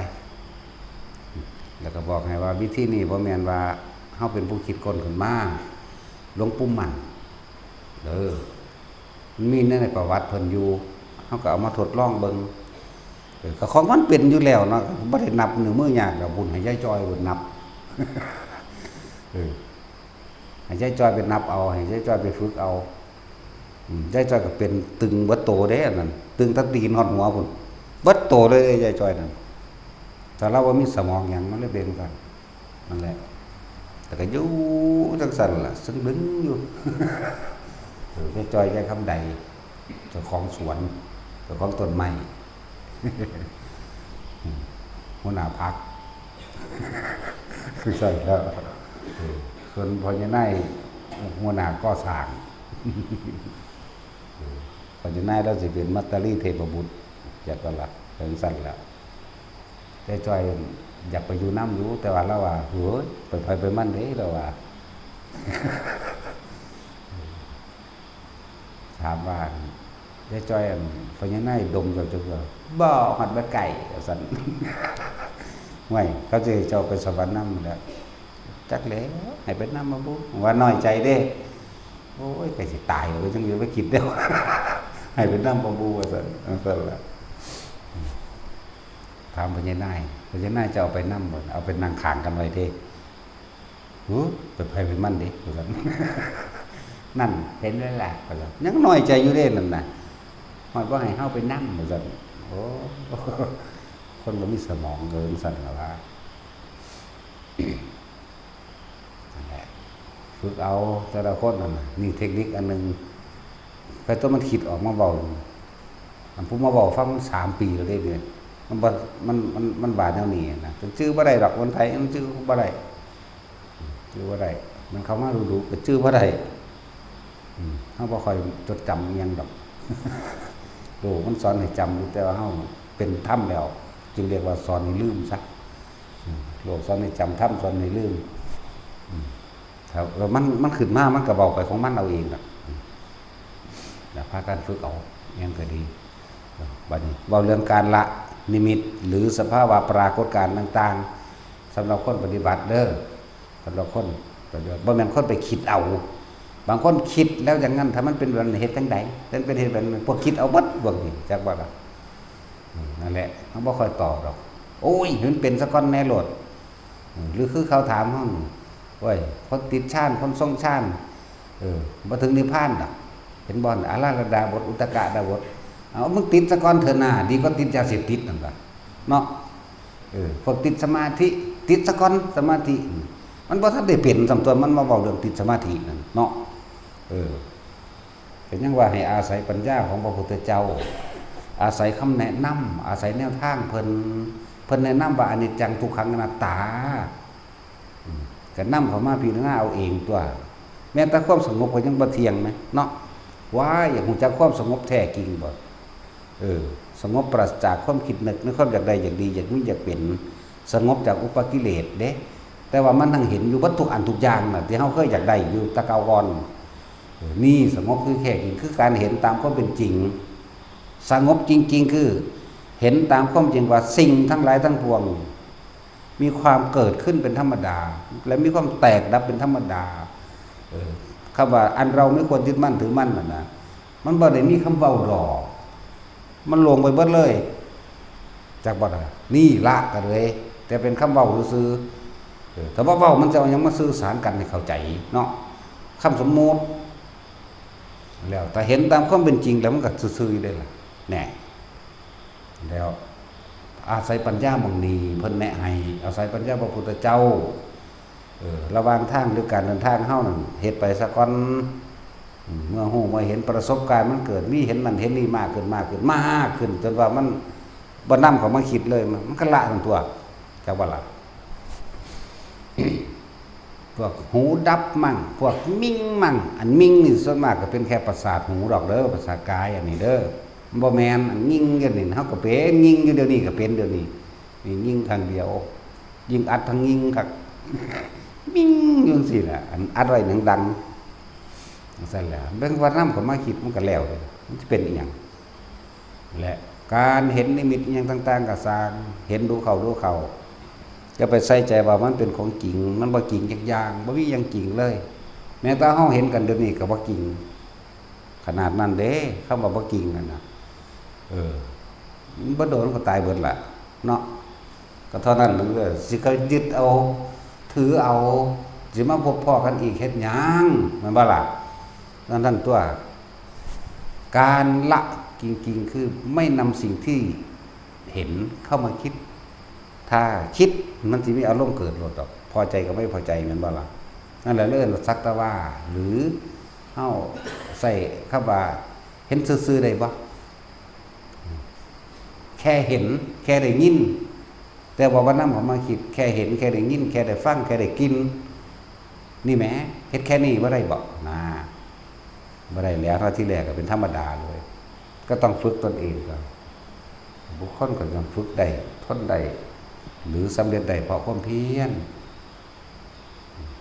แล้วก็บอกให้ว่าวิธีนี้บ่แม่นว่าเฮาเป็นผู้คิดคนขึ้นมาหลวงปู่มั่นมันมีในประวัติเพิ่นอยู่เฮาก็เอามาทดลองเบิ่งก็ของมันเป็นอยู่แล้วเนาะบ่ได้นับนิ้วมือยากดอกบุญให้ยายจอยเพิ่นนับให้ยายจอยไปนับเอาให้ยายจอยไปฝึกเอายายจอยก็เป็นตึงเบิดโตเด้นั่นตึงตั้งตีนฮอดหัวพุ่นเบิดโตเลยยายจอยนั่นแต่เราว่ามีสมองหยังมันเลยเป็นกันนั่นแหละแต่ก็อยู่จังซั่นล่ะซึ่งดึงอยู่ยายจอยยายคำใดเจ้าของสวนเจ้าของต้นไม้หัวหน้าพรรคใช่แล้วส่วนพอจะได้หัวหน้าก่อสร้างพอจะได้แล้วสิเป็นมัตตารีเทพบุตรอยากก็ละถึงสั่นแล้วแต่จอยอยากไปอยู่น้ำอยู่แต่ว่าเราว่าโหยไปมั่นเด้เราว่าถามว่าได้จอยพอจะได้ดมจนบ่หัดบ่ไก่สั่น ห่วยเขาจะเจ้าไปสวรรค์นำแล้วจักแล้วให้ไปนำมาบุว่าน้อยใจเด้โอ้ยใกล้สิตายเลยจังอยู่ไปคิดเด้อ ให้ไปนำบ่บูว่าซั่นล่ะถามพญานายจะเอาไปนำบ่เอาไปนั่งข้างกันไว้เด้ไปไผไปมันเด้ว่าซั่น นั่นเห็นแล้วล่ะว่าซั่นยังน้อยใจอยู่เด้นั่นน่ะฮอดบ่ให้เฮาไปนำว่าซั่นโอ้คนบ่มีสมองเกินซั่นล่ะว่าฝึกเอาแต่ละคนนั่นนี่เทคนิคอันนึงไปต้องมันคิดออกมาเว้ามันพูดมาเว้าฟัง3 ปีแล้วเด้เนี่ยมันบาดแนวนี้นะจนชื่อบ่ได้ดอกคนไทยมันชื่อบ่ได้มันเข้ามาดูๆก็ชื่อบ่ได้เฮาบ่ค่อยจดจำอิหยังดอกโลกมันสอนให้จำอยู่แต่ว่าเฮาเป็นธรรมแล้วจึงเรียกว่าสอนให้ลืมซะโลกสอนให้จำธรรมสอนให้ลืมครับแล้วมันขึ้นมามันก็เว้าไปของมันเอาเองล่ะแล้วพากันฝึกเอาอย่างก็ดีบัดนี้เว้าเรื่องการละนิมิตหรือสภาวะปรากฏการณ์ต่างๆสำหรับคนปฏิบัติเด้อสำหรับคนบ่แม่นคนไปคิดเอาบางคนคิดแล้วอย่างนั้นถ้ามันเป็นแบบเหตุจังใดนั่นเป็นเหตุแบบพวกคิดเอาเบิดพวกนี้จักว่าล่ะนั่นแหละเฮาบ่ค่อยตอบดอกโอ้ยมันเป็นซะก่อนแน่โลดหรือคือเขาถามเฮาโอ้ยคนติดฌานคนทรงฌานบ่ถึงนิพพานดอกเห็นบ่อาราลดาบทอุตกะดาบทเอามึงติดซะก่อนเถอะนะดีกว่าติดยาเสพติดนั่นล่ะเนาะพวกติดสมาธิติดซะก่อนสมาธิมันบ่ทันได้เป็นสำตัวมันมาเว้าเรื่องติดสมาธินั่นเนาะเป็นยังว่าให้อาศัยปัญญาของพระพุทธเจ้าอาศัยคำแนะนำอาศัยแนวทางเพิ่นแนะนำว่าอนิจจังทุกขังอนัตตาก็นำเข้ามาพิจารณาเอาเองตัวแม้แต่ความสงบก็ยังบ่เที่ยงมั้ยเนาะว่าอยากรู้จักความสงบแท้จริงบ่สงบปราศจากความคิดนึกในความอยากได้อยากดีอยากมีอยากเป็นสงบจากอุปกิเลสเด้แต่ว่ามันทั้งเห็นอยู่วัตถุอันทุกอย่างน่ะที่เฮาเคยอยากได้อยู่ตะเกาก่อนนี่สงบคือแค่คือการเห็นตามความเป็นจริงสงบจริงๆคือเห็นตามความจริงว่าสิ่งทั้งหลายทั้งปวงมีความเกิดขึ้นเป็นธรรมดาและมีความแตกดับเป็นธรรมดาคำว่าอันเราไม่ควรยึดมั่นถือมั่นน่ะนะมันบ่ได้มีคำเว้าดอกมันลงไปเบิดเลยจากบ่ได้นี่ละก็เลยแต่เป็นคำเว้าซื่อถ้าว่าเว้ามันจะเอาหยังมาสื่อสารกันให้เข้าใจเนาะคำสมมุติแล้วแต่เห็นตามความเป็นจริงแล้วมันก็ซื่อๆได้ล่ะแน่แล้วอาศัยปัญญาบางนี้เพิ่นแนะให้อาศัยปัญญาพระพุทธเจ้าระหว่างทางหรือการเดินทางเฮานั่นเฮ็ดไปซะก่อนเมื่อฮู้มาเห็นประสบการณ์มันเกิดมีเห็นนั่นเห็นนี่มากขึ้นจนว่ามันบ่นำเข้ามาคิดเลยมันก็ละทั้งตัวจักว่าล่ะ พวกหูดับมั่งพวกมิ่งมั่งอันมิ่งนี่ส่วนมากก็เป็นแค่ประสาทหูดอกเด้อประสาทกายอันนี้เด้อบ่แม่นอันยิ่งอยู่นี่เฮาก็เป็นยิ่งอยู่เดี๋ยวนี้ก็เป็นเดี๋ยวนี้นี่ยิ่งทางเดียวยิ่งอัดทางยิ่งคักมิ่งอยู่จังซี่ล่ะอันอัดไว้ดังๆจังซั่นแหละเบิ่งว่านำเข้ามาคิดมันก็แล้วเลยมันสิเป็นอีหยังและการเห็นนิมิตอีหยังต่างๆก็สร้างเห็นดูเข้าจะไปใส่ใจว่ามันเป็นของจริงมันบ่จริงจักอย่างบ่มีหยังจริงเลยแม้แต่เฮาเห็นกันเดี๋ยวนี้ก็บ่จริงขนาดนั้นเด้คำว่าบ่จริงนั่นน่ะมันบ่โดนก็ตายเบิดล่ะเนาะก็เท่านั้นมันก็สิเขายึดเอาถือเอาสิมาพบพ้อกันอีกเฮ็ดหยังแม่นบ่ล่ะนั่นตัวการละจริงๆคือไม่นำสิ่งที่เห็นเข้ามาคิดถ้าคิดมันสิมีอารมณ์เกิดโลดดอกพอใจกับไม่พอใจแม่นบ่ล่ะนั่นแหละเรื่องสักแต่ว่าหรือเฮาใส่คำว่าเห็นซื่อๆได้บ่แค่เห็นแค่ได้ยินแต่ว่าวันนั้นผมมาคิดแค่เห็นแค่ได้ยินแค่ได้ฟังแค่ได้กินนี่แหมเฮ็ดแค่นี้บ่ได้บ่นะบ่ได้แล้วเท่าที่แรกก็เป็นธรรมดาเลยก็ต้องฝึกตนเองก่อนบุคคลก็ต้องฝึกได้ทนได้หรือสำเร็จได้เพราะความเพียร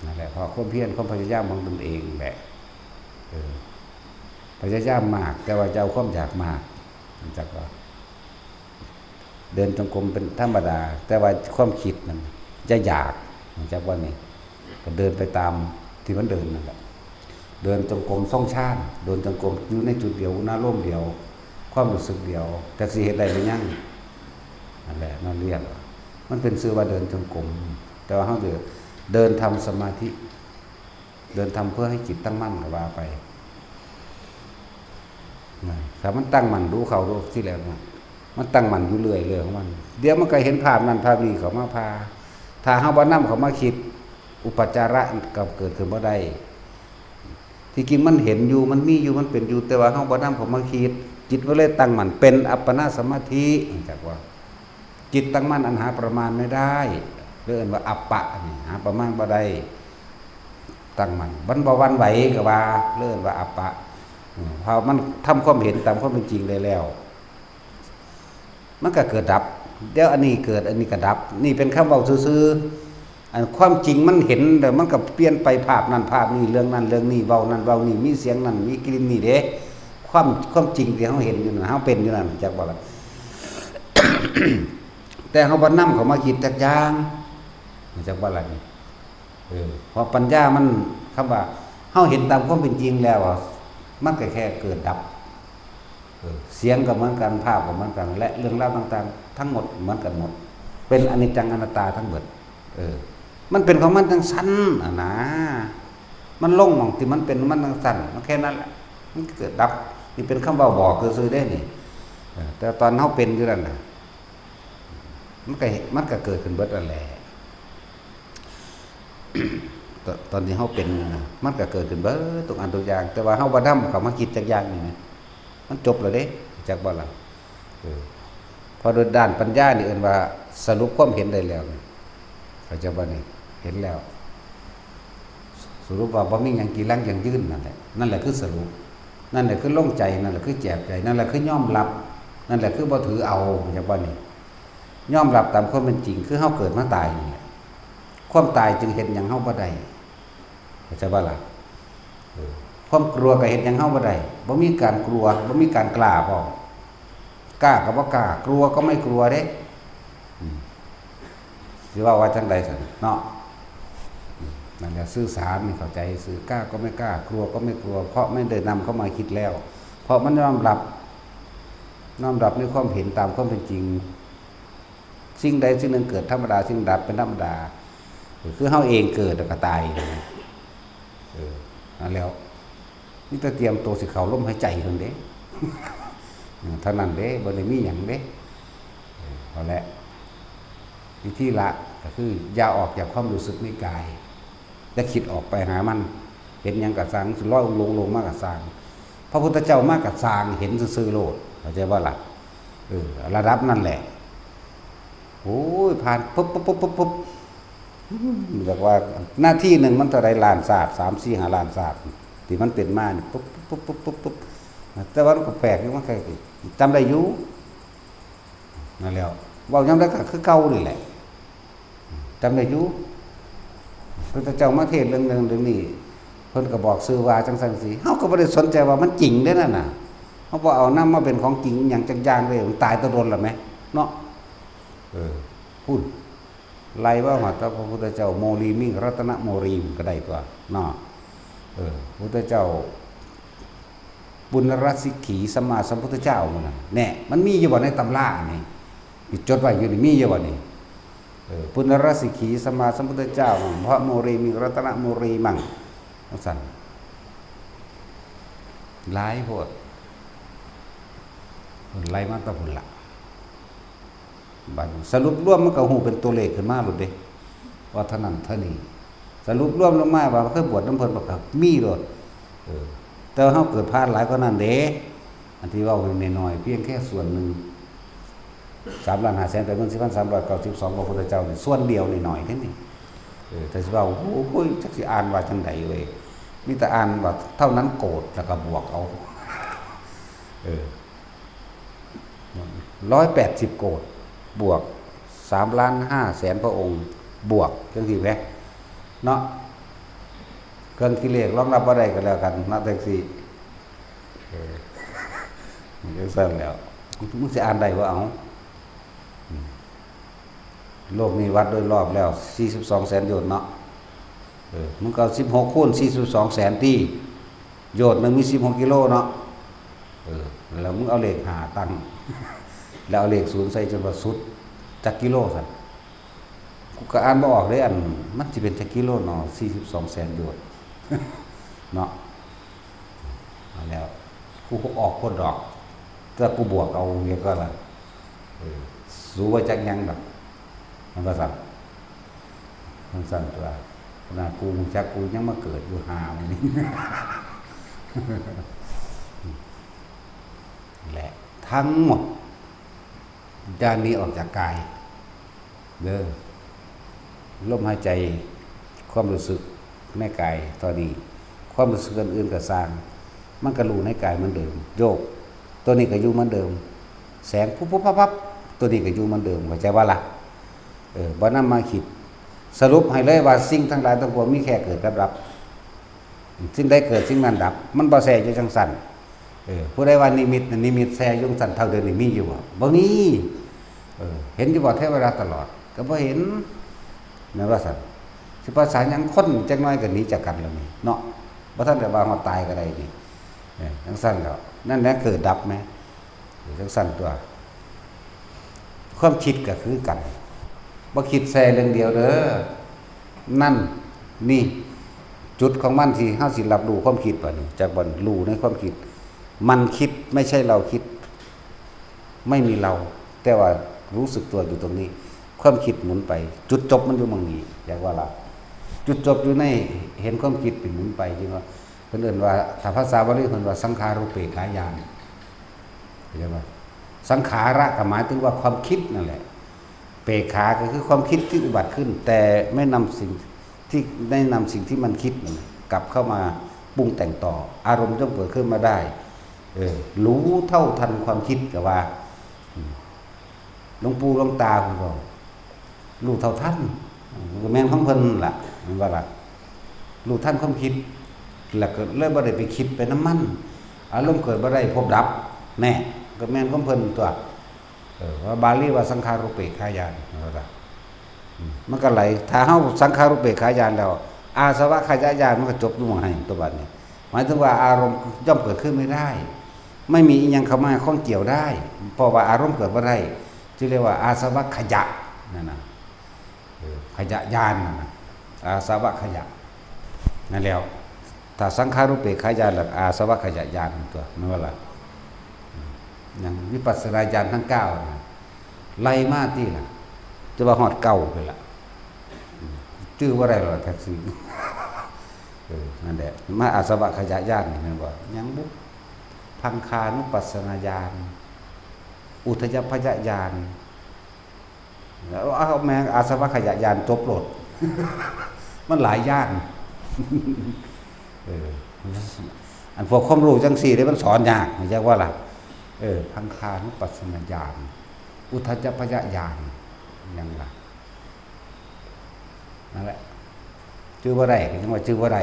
นั่นแหละเพราะความเพียรความพยายามของตนเองแหละพยายามมากแต่ว่าจะเอาความอยากมากจักว่า เดินจงกรมเป็นธรรมดาแต่ว่าความคิดมันจะอยากจากว่านี่ก็เดินไปตามที่มันเดินนั่นแหละเดินจงกรมซ่องชาติเดินจงกรมอยู่ในจุดเดียวหน้าร่มเดียวความรู้สึกเดียวแต่สิเฮ็ดได้หรือยังนั่นแหละนั่นเรียกมันเป็นชื่อว่าเดินจงกรมแต่ว่าเฮาเดินทำสมาธิเดินทำเพื่อให้จิตตั้งมั่นก็ว่าไปถ้ามันตั้งมั่นรู้เขารู้ที่แล้วมันตั้งมั่นอยู่เรื่อยๆของมันเดี๋ยวมันก็เห็นภาพนั้นภาพนี้เขามาพาถ้าเฮาบ่นำเขามาคิดอุปจาระก็เกิดขึ้นบ่ได้ที่จริงมันเห็นอยู่มันมีอยู่มันเป็นอยู่แต่ว่าเฮาบ่นำเขามาคิดจิตก็เลยตั้งมั่นเป็นอัปปนาสมาธิจักว่าจิตตั้งมั่นอันหาประมาณไม่ได้เรียกว่าอัปปะนี่หาประมาณบ่ได้ตั้งมั่นบ่วันไหวก็ว่าเรียกว่าอัปปะพอมันทำความเห็นตามความเป็นจริงได้แล้วมันก็เกิดดับเดี๋ยวอันนี้เกิดอันนี้ก็ดับนี่เป็นคำเว้าซื่อๆอันความจริงมันเห็นแต่มันก็เปลี่ยนไปภาพนั้นภาพนี้เรื่องนั้นเรื่องนี้เว้านั้นเว้านี้มีเสียงนั้นมีกลิ่นนี่เด้ความจริงที่เฮาเห็นอยู่นั่นเฮาเป็นอยู่นั่นจักบ่ล่ะ แต่เฮาบ่นำเขามาคิดจักอย่างจักว่าล่ะนี่พอปัญญามันคำว่าเฮาเห็นตามความเป็นจริงแล้วมันก็แค่เกิดดับเสียงก็เหมือนกันภาพก็เหมือนกันและเรื่องราวต่างๆทั้งหมดเหมือนกันหมดเป็นอนิจจังอนัตตาทั้งหมดมันเป็นของมันทั้งสั้นนะมันลงหม่องที่มันเป็นมันทั้งสั้นมันแค่นั้นแหละมันเกิดดับนี่เป็นคำเว้าบอกคือซื่อได้นี่แต่ตอนเฮาเป็นอยู่นั่นน่ะมันก็เกิดขึ้นเบิดนั่นแหละ ตอนที่เฮาเป็นมันก็เกิดขึ้นเบิดทุกอันทุกอย่างแต่ว่าเฮาบ่นำเขามาคิดจักอย่างนี่นะมันจบแล้วเด้จักบ่ล่ะพอโดยด้านปัญญานี่เอิ้นว่าสรุปความเห็นได้แล้วเข้าใจบ่นี่เห็นแล้วสรุปว่าบ่มีหยังกี่ลังอย่างยืนนั่นแหละคือสรุปนั่นแหละคือลงใจนั่นแหละคือแจบใจนั่นแหละคือยอมรับนั่นแหละคือบ่ถือเอาจักบ่นี่ยอมรับตามความเป็นจริงคือเฮาเกิดมาตายนี่ความตายจึงเห็นหยังเฮาบ่ได้เข้าใจบ่ล่ะความกลัวก็เห็นหยังเฮาบ่ได้บ่มีการกลัวบ่มีการกล้าพร้อมกล้าก็บ่กล้ากลัวก็ไม่กลัวเด้สิว่าจังได๋ซั่นเนาะนั่นแหละสื่อสารให้เข้าใจสื่อกล้าก็ไม่กล้ากลัวก็ไม่กลัวเพราะไม่ได้นำเข้ามาคิดแล้วเพราะมันยอมรับในความเห็นตามความเป็นจริงสิ่งใดสิ่งหนึ่งเกิดธรรมดาสิ่งดับเป็นธรรมดาคือเฮาเองเกิดแล้วก็ตายนั่นแล้วนี่จะเตรียมตัวสิเข้าลมหายใจเพิ่นเด้ เท่านั้นเด้บ่ได้มีหยังเด้เอาละวิธีละก็คืออย่าออกจากความรู้สึกในกายและคิดออกไปหามันเห็นหยังก็สร้างสิลอยลงมาก็สร้างพระพุทธเจ้ามาก็สร้างเห็นซื่อๆโลดเข้าใจบ่ล่ะระดับนั่นแหละโอ้ยผ่านปุ๊บเรียกว่าหน้าที่หนึ่งมันเท่าไรล้านศาสตร์3 4 5ล้านศาสตร์ที่มันเป็นมานี่ปุ๊บแต่ว่ามันก็แปลกอยู่มันแค่จำได้อยู่นั่นแล้วเว้ายังได้ก็คือเก่านี่แหละจำได้อยู่พระเจ้ามาเทศน์เรื่องนี้เพิ่นก็บอกซื่อว่าจังซั่นสิเฮาก็บ่ได้สนใจว่ามันจริงเด้นั่นน่ะเฮาบ่เอานำมาเป็นของจริงหยังจักอย่างเลยมันตายตะโดนล่ะแหมเนาะพูดไล่ว่าพระพุทธเจ้าโมลีมิรัตนโมรีมก็ได้ตัวเนาะพระพุทธเจ้าบุญรสิกขีสัมมาสัมพุทธเจ้ามันน่ะแน่มันมีอยู่บ่ในตำรานี่จดไว้อยู่นี่มีอยู่บ่นี่บุญรสิกขีสัมมาสัมพุทธเจ้าพระโมรีมิรัตนโมรีมั่งสั่นหลายโพดไล่มาตะพุ่นละบัดสรุปรวมมันก็ฮู้เป็นตัวเลขขึ้นมาโลดเด้ว่าเท่านั้นเท่านี้สรุปรวมลงมาว่าเคยบวชนำเพิ่นบ่ครับมีโลดแต่เฮาเกิดพลาดหลายกว่านั้นเด้อันที่เว้าน้อยๆเพียงแค่ส่วนหนึ่ง3,500,4,392พระพุทธเจ้านี่ส่วนเดียวน้อยๆแค่นี้แต่สิว่าโอ้ยจักสิอ่านว่าจังได๋เว้ยมีแต่อ่านว่าเท่านั้นโกรธแล้วก็บวกเอา180โกรธบวก3,500,000พระองค์บวกจังซี่แหมเนาะเครื่องคิดเลขรองรับบ่ได้ก็แล้วกันเนาะจังซี่มันจะสั่นแล้วมึงสิอ่านได้บ่เอา โลกนี้วัดโดยรอบแล้ว42แสนโยชน์เนาะมันก็16คูณ42แสนตีโยชน์นึงมี16กิโลเนาะแล้วมึงเอาเลข5ตั้งแล้วเอาเลข0ใส่จนว่าสุดจักกิโลซั่นกูก็อ่านบ่ออกเลยอันมันสิเป็นจักกิโลเนาะ42แสนโยชน์เนาะมาแล้วกูก็ออกคนดอกถ้ากูบวกเอาเงี้ยก็ล่ะรู้ว่าจักยังดอกมันก็สั่นมันสั่นตัวนะกูจักกูยังมาเกิดอยู่หามันนี่แหละทั้งหมดด้านนี้ออกจากกายเด้อลมหายใจความรู้สึกในกายตอนนี้ความรู้สึกอื่นๆก็สร้างมันก็รู้ในกายเหมือนเดิมโยกตัวนี้ก็อยู่เหมือนเดิมแสงปุ๊บปุ๊บปั๊บตัวนี้ก็อยู่เหมือนเดิมเข้าใจว่าล่ะบ่นำมาคิดสรุปให้เลยว่าสิ่งทั้งหลายทั้งปวงมีแค่เกิดกับดับสิ่งใดเกิดสิ่งนั้นดับมันบ่แซ่อยู่จังซั่นผู้ใดว่านิมิตนิมิตแซ่อยู่จังซั่นเท่าเดิมนี่มีอยู่บ่มีเห็นอยู่บ่เทวดาตลอดก็บ่เห็นนั่นว่าซั่นสิภาษาหยังคนจักหน่อยก็หนีจากกันแล้วนี่เนาะบ่ทันได้ว่าเฮาตายก็ได้นี่จังซั่นแล้วนั่นแหละเกิดดับมั้ยจังซั่นตัวความคิดก็คือกันบ่คิดแซ่เรื่องเดียวเด้อนั่นนี่จุดของมันที่เฮาสิรับรู้ความคิดบัดนี้จากบ่รู้ในความคิดมันคิดไม่ใช่เราคิดไม่มีเราแต่ว่ารู้สึกตัวอยู่ตรงนี้ความคิดหมุนไปจุดจบมันอยู่ตรงนี้อยากว่าล่ะจุดจบอยู่ในเห็นความคิดเป็นหมุนไปจริงว่าเพิ่นเอิ้นว่าถ้าภาษาบาลีเพิ่นว่าสังขารุเปกขายานเข้าใจบ่สังขาระก็หมายถึงว่าความคิดนั่นแหละเปกขาก็คือความคิดที่อุบัติขึ้นแต่ไม่นำสิ่งที่มันคิดกลับเข้ามาปรุงแต่งต่ออารมณ์จะเกิดขึ้นมาได้รู้เท่าทันความคิดก็ว่าหลวงปู่หลวงตาของเรารู้เท่าทันแม่นของเพิ่นล่ะมันว่าล่ะรู้ทันความคิดแล้วก็เลยบ่ได้ไปคิดไปน้ำมันอารมณ์เกิดบ่ได้พบดับแน่ก็แม่นของเพิ่นตัวว่าบาลีว่าสังขารุเปกขายานว่าล่ะมันก็ไหลถ้าเฮาสังขารุเปกขายานแล้วอาสวะขยายานมันก็จบอยู่หม้องให้ตัวบัดนี้หมายถึงว่าอารมณ์ย่อมเกิดขึ้นไม่ได้ไม่มีอีหยังเข้ามาข้องเกี่ยวได้เพราะว่าอารมณ์เกิดบ่ได้ที่เรียกว่าอาสวะขยะนั่นน่ะขยะญาณนั่นน่ะอาสวะขยะนั่นแล้วถ้าสังขารุเปกขายานแล้วอาสวะขยะญาณตัวนั่นว่าล่ะอย่างวิปัสสนาญาณทั้ง9น่ะไล่มาที่ล่ะจะว่าฮอดเก่าไปล่ะชื่อว่าอะไรหรอแท็กซี่นั่นแหละมาอาสวะขยะญาณนี่แม่นบ่ยังบุพังคานุปัสสนาญาณอุทยพยญาณแล้วเอาแม่อาสวะขยะญาณจบโลดมันหลายญาณอันพวกความรู้จังซี่ได้มันสอนยากเรียกว่าล่ะพังคานุปัสสนาญาณอุทยพยญาณยังล่ะนั่นแหละชื่อว่าไรก็ยังว่าชื่อว่าไร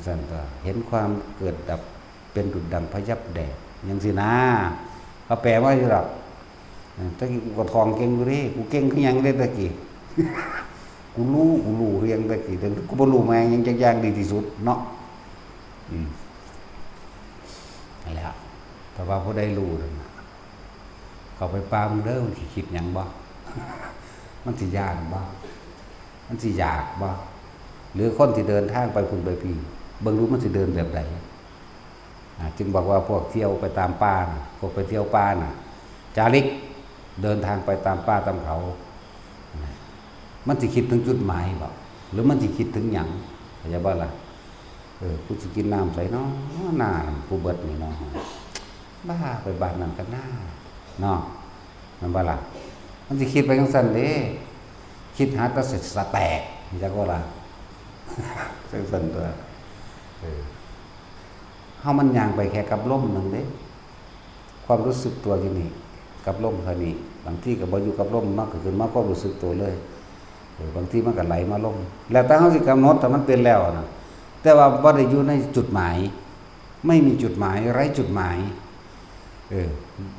สั่นก็เห็นความเกิดดับเป็นดุจดังพยับแดดยังสินะเขาแปลว่าอยู่หรอกตะกี้กูก็ทองเก่งอยู่ดิกูเก่งขึ้นยังได้ตะกี้กูรู้เรียงตะกี้แต่กูบ่รู้แม่งยังจักอย่างดีที่สุดเนาะนั่นแหละแต่ว่าผู้ใดรู้นั่นเขาไปปามเด้อมันสิคิดหยังบ่มันสิย่านบ่มันสิอยากบ่หรือคนที่เดินทางไปพุ่นไปพี่เบิ่งรู้มันสิเดินแบบใดจึงบอกว่าพวกเที่ยวไปตามป่าพวกไปเที่ยวป่าน่ะจาริกเดินทางไปตามป่าตามเขามันสิคิดถึงจุดหมายบ่หรือมันสิคิดถึงหยังเข้าใจบ่ล่ะกูสิกินน้ำใส่เนาะหน้ากูเบิดนี่เนาะบ้าไปบ้านนั้นกันหน้าเนาะมันบ่ล่ะมันสิคิดไปจังซั่นเด้คิดหาแตะสแตกจักว่าล่ะจังซั่นตัวเฮามันย่างไปแค่กับลมนึงเด้ความรู้สึกตัวอยู่นี่กับลมเท่านี้บางทีก็บ่อยู่กับลมมากก็คือมาความรู้สึกตัวเลยบางทีมันก็ไหลมาลมแล้วแต่เฮาสิกำหนดถ้ามันเป็นแล้วนะแต่ว่าบ่ได้อยู่ในจุดหมายไม่มีจุดหมายไร้จุดหมาย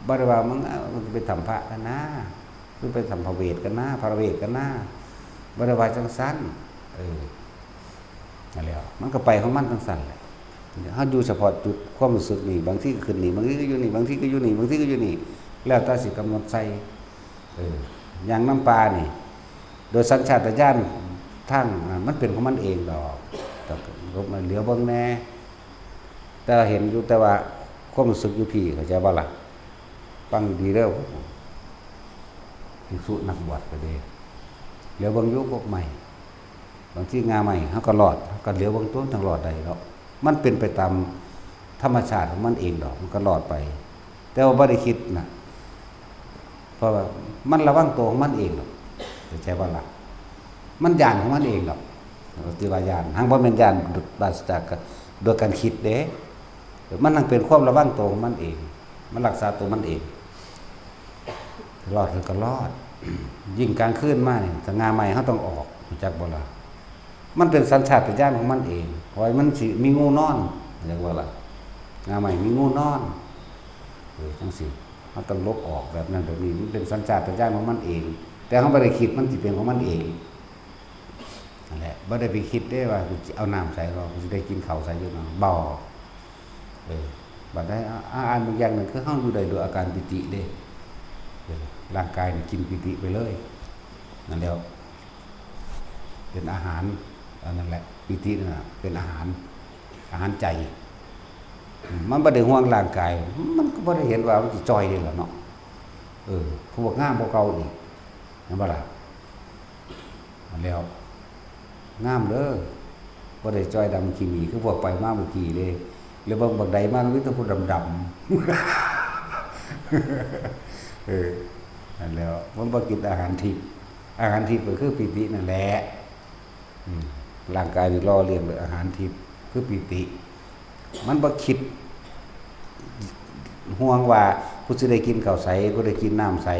บ่ได้ว่ามึงไปทำพระกันนะ คือไปสัมภเวทกันหน้าพระเวทกันหน้าบริวารจังสั้นนั่นแหละมันก็ไปของมันจังสั้นแหละถ้าอยู่เฉพาะจุดความรู้สึกนี่บางที่ก็ขึ้นนี่บางที่ก็อยู่นี่บางที่ก็อยู่นี่บางที่ก็อยู่นี่แล้วแต่สิกำหนดใส่อย่างน้ำปลานี่โดยสัญชาตญาณทั้งมันเป็นของมันเองดอกแต่ลบมาเหลียวเบิ่งแน่แต่เห็นอยู่แต่ว่าความรู้สึกอยู่พี่เข้าใจบ่ล่ะฟังดีเด้อภิกษุนักบวชก็ดีเหลียวเบิ่งอยู่พวกใหม่บางที่งาใหม่เฮาก็รอดเฮาก็เหลียวเบิ่งต้นทางรอดได้ดอกมันเป็นไปตามธรรมชาติของมันเองดอกมันก็รอดไป แต่ว่าบ่ได้คิดนะเพราะว่ามันระวังตัวของมันเองดอกเข้าใจบ่ล่ะมันญาณของมันเองดอกที่ว่าญาณหังบ่แม่นญาณปราศจากโดยการคิดเด้มันทั้งเป็นความระวังตัวของมันเองมันรักษาตัวมันเองรอดก็รอดยิ่งกลางคืนมาเนี่ยงาใหม่เฮาต้องออกจากบ่ล่ะมันเป็นสัญชาตญาณของมันเองเพราะมันสิมีงูนอนจังว่าล่ะงาใหม่มีงูนอนจังซี่เฮาต้องลบออกแบบนั้นแบบนี้มันเป็นสัญชาตญาณของมันเองแต่เฮาบ่ได้คิดมันสิเป็นของมันเองนั่นแหละบ่ได้ไปคิดได้ว่าเอาน้ำใส่เราสิได้กินข้าวใส่อยู่เนาะบ่บัดได้อ่านบางอย่างนึงคือเฮาอยู่ได้โดยอาการปิติเด้ร่างกายนี่กินปิติไปเลยนั่นแล้วเป็นอาหารนั่นแหละปิตินั่นน่ะเป็นอาหารใจมันบ่ได้ห่วงร่างกายมันก็บ่ได้เห็นว่ามันสิจ่อยได้ล่ะเนาะพวกงามบ่เก่านี่เห็นบ่ล่ะนั่นแล้วงามเด้อบ่ได้จ่อยดำขี้หมีคือพวกไปมาเมื่อกี้เด้หรือบักใดมามีแต่ผู้ดำนั่นแล้วมันบ่กินอาหารทิพย์ก็คือปิตินั่นแหละร่างกายนี่รอเลี้ยงด้วยอาหารทิพย์คือปิติมันบ่คิดห่วงว่ากูสิได้กินข้าวใสกูได้กินน้ำใส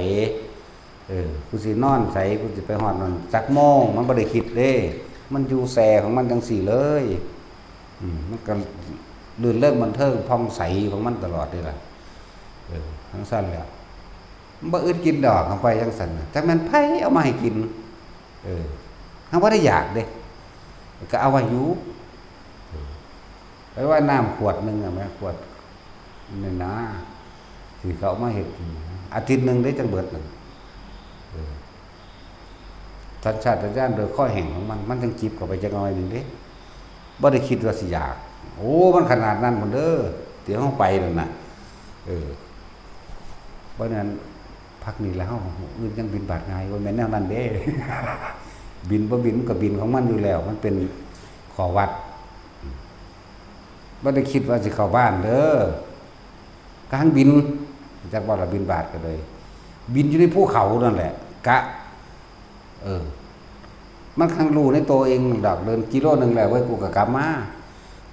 กูสินอนใสกูสิไปฮอดนั่นจักโมงมันบ่ได้คิดเด้มันอยู่แสของมันจังซี่เลยมันก็ลื่นเริงบันเทิงผ่องใสของมันตลอดนี่ล่ะทั้งสั้นแล้วบ่อึดกินดอกเข้าไปจังซั่นจักแม่นไผเอามาให้กินเฮาบ่ได้อยากเด้ก็เอาไว้อยู่ไว้ว่าน้ำขวดนึงอ่ะแม่ขวดนี่นะที่เขาเอามาเฮ็ดอาทิตย์นึงได้จังเบิดนึงสัญชาตญาณโดยข้อแห่งของมันจังจิบเข้าไปจักหน่อยนึงเด้บ่ได้คิดว่าสิอยากโอ้มันขนาดนั้นพุ่นเด้อที่เฮาไปนั่นน่ะเพราะนั้นพักนี้แล้วอื่นยังบินบาดง่ายว่าแม่นแนวนั้นเด้ บินบ่บินมันก็บินของมันอยู่แล้วมันเป็นขอวัดบ่ได้คิดว่าสิเข้าบ้านเด้อกลางบินจักบ่ล่ะบินบาดก็เลยบินอยู่ในภูเขานั่นแหละกะมันคังรู้ในตัวเองดอกเดินกิโลนึงแล้วเว้ยกูก็กลับมา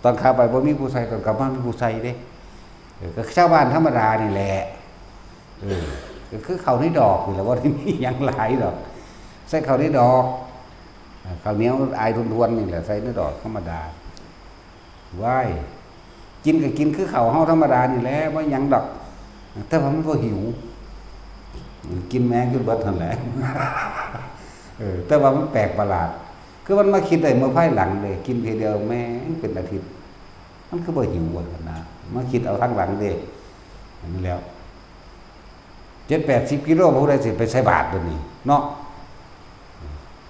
ตอนขาไปบ่มีผู้ใส่ตอนกลับมามีผู้ใส่เด้ก็ชาวบ้านธรรมดานี่แหละก็คือเขาในดอกนี่แหละว่าที่มีหยังหลายดอกใส่เขาในดอกข้าวเหนียวอายทวนๆนี่แหละใส่ในดอกธรรมดาว้ายกินก็กินคือข้าวเฮาธรรมดานี่แหละบ่หยังดอกแต่ว่ามันบ่หิวกินแมงจนเบิดนั่นแหละแต่ว่ามันแปลกประหลาดคือมันมาคิดได้เมื่อภายหลังเลยกินทีเดียวแม่งเป็นอาทิตย์มันคือบ่หิวว่านะมาคิดเอาทางหลังเด้นั่นแล้ว7-80 กิโลบ่ได้สิไปใส่บาตรบัดนี้เนาะ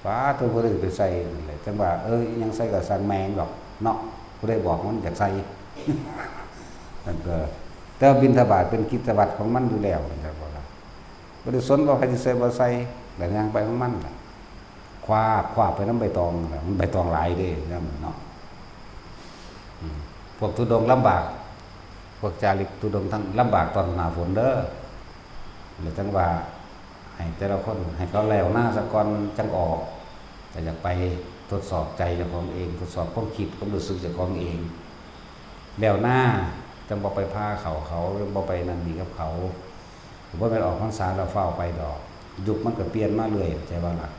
ป้าตัวบ่ได้ไปใส่นั่นแหละจังว่ายังใส่ก็สั่งแมงดอกเนาะบ่ได้บอกมันอยากใส่นั่นก็แต่บิณฑบาตเป็นกิจวัตรของมันอยู่แล้วจังว่าล่ะบ่ได้สนว่าใครสิใส่บ่ใส่แล้วย่างไปของมันล่ะคว้าไปน้ำใบตองมันใบตองหลายเด้เนาะพวกทุดงลำบากพวกจาริกทุดงทั้งลำบากตอนหน้าฝนเด้อแล้วจังว่าให้แต่ละคนให้เขาแล้วหน้าสะก่อนจังออกแต่อยากไปทดสอบใจเจ้าของเองทดสอบความคิดความรู้สึกเจ้าของเองแล้วหน้าจังบ่ไปพาเขาบ่ไปนั่นนี่กับเขาบ่แม่นออกพรรษาแล้วเฝ้าไปดอกยุคมันก็เปลี่ยนมาเรื่อยใจว่าล่ะ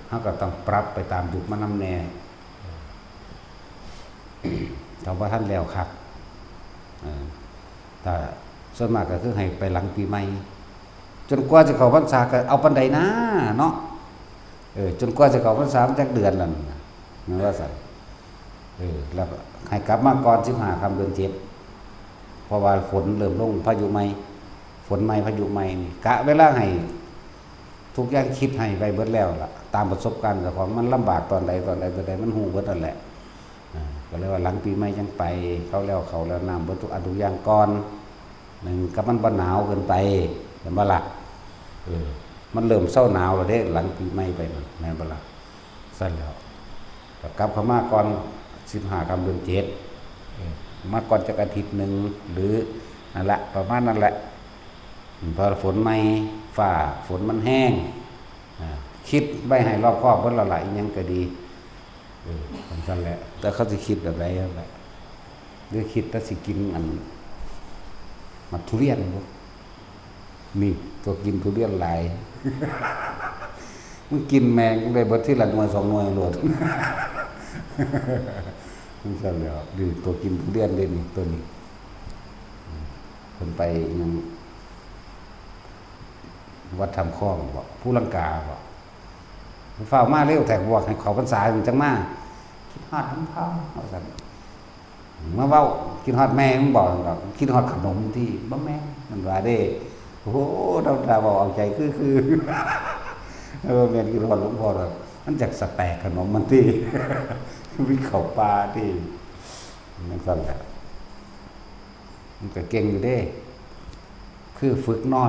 เฮาก็ต้องปรับไปตามยุคมันนำแน่ถ้าว่าท่านแล้วคักถ้าส่วนมากก็คือให้ไปหลังปีใหม่ จนกว่าจะเข้าพรรษาก็เอาปานใดนะเนาะจนกว่าจะเข้าพรรษามันจักเดือนนั่นนั่นว่าซั่นแล้วก็ให้กลับมาก่อน15ค่ำเดือน7เพราะว่าฝนเริ่มลงพายุใหม่ฝนใหม่พายุใหม่นี่กะเวลาให้ทุกอย่างคิดให้ไว้เบิดแล้วล่ะตามประสบการณ์เจ้าของมันลำบากตอนใดมันฮู้เบิดนั่นแหละก็เลยว่าหลังปีใหม่จังไปเข้าแล้วน้ำเบิดทุกอันทุกอย่างก่อนนึงกับมันบ่หนาวเกินไปเห็นบ่ล่ะมันเริ่มเศร้าหนาวแล้วเด้หลังปีใหม่ไปนั่นแม่นบ่ล่ะซั่นแล้วก็กลับเข้ามาก่อน15ค่ำเดือน7มาก่อนจักอาทิตย์นึงหรือนั่นแหละประมาณนั้นแหละพอฝนใหม่ฟ้าฝนมันแห้งคิดไว้ให้รอบคอบเบิดแล้วล่ะอีหยังก็ดีซั่นแหละแต่เขาสิคิดแบบใดนั่นแหละหรือคิดแต่สิกินอันมันทุเรียนบ่นี่ตัวกินทุเรียนหลายมึงกินแมงได้เบิดทีละหน่วย2หน่วยโลดมันซั่นแล้วดิตัวกินทุเรียนเด้นี่ตัวนี้เพิ่นไปยังวัดทำคลองบ่ผู้ลังกาบ่เฝ้ามาเร็วแต่บอกให้เขาพรรษาจังมาคิดฮอดทำข้าวว่าซั่นมาเว้าคิดฮอดแม่มึงบอกดอกคิดฮอดขนมที่บ่แม่มันว่าเด้โอ้โหเราบอกเอาใจคือแม่นคิดฮอดหลวงพ่อดอกมันจักสแต็กขนมมันที่วิเข้าปลาที่มันซั่นแหละมันก็เก่งอยู่เด้คือฝึกนอ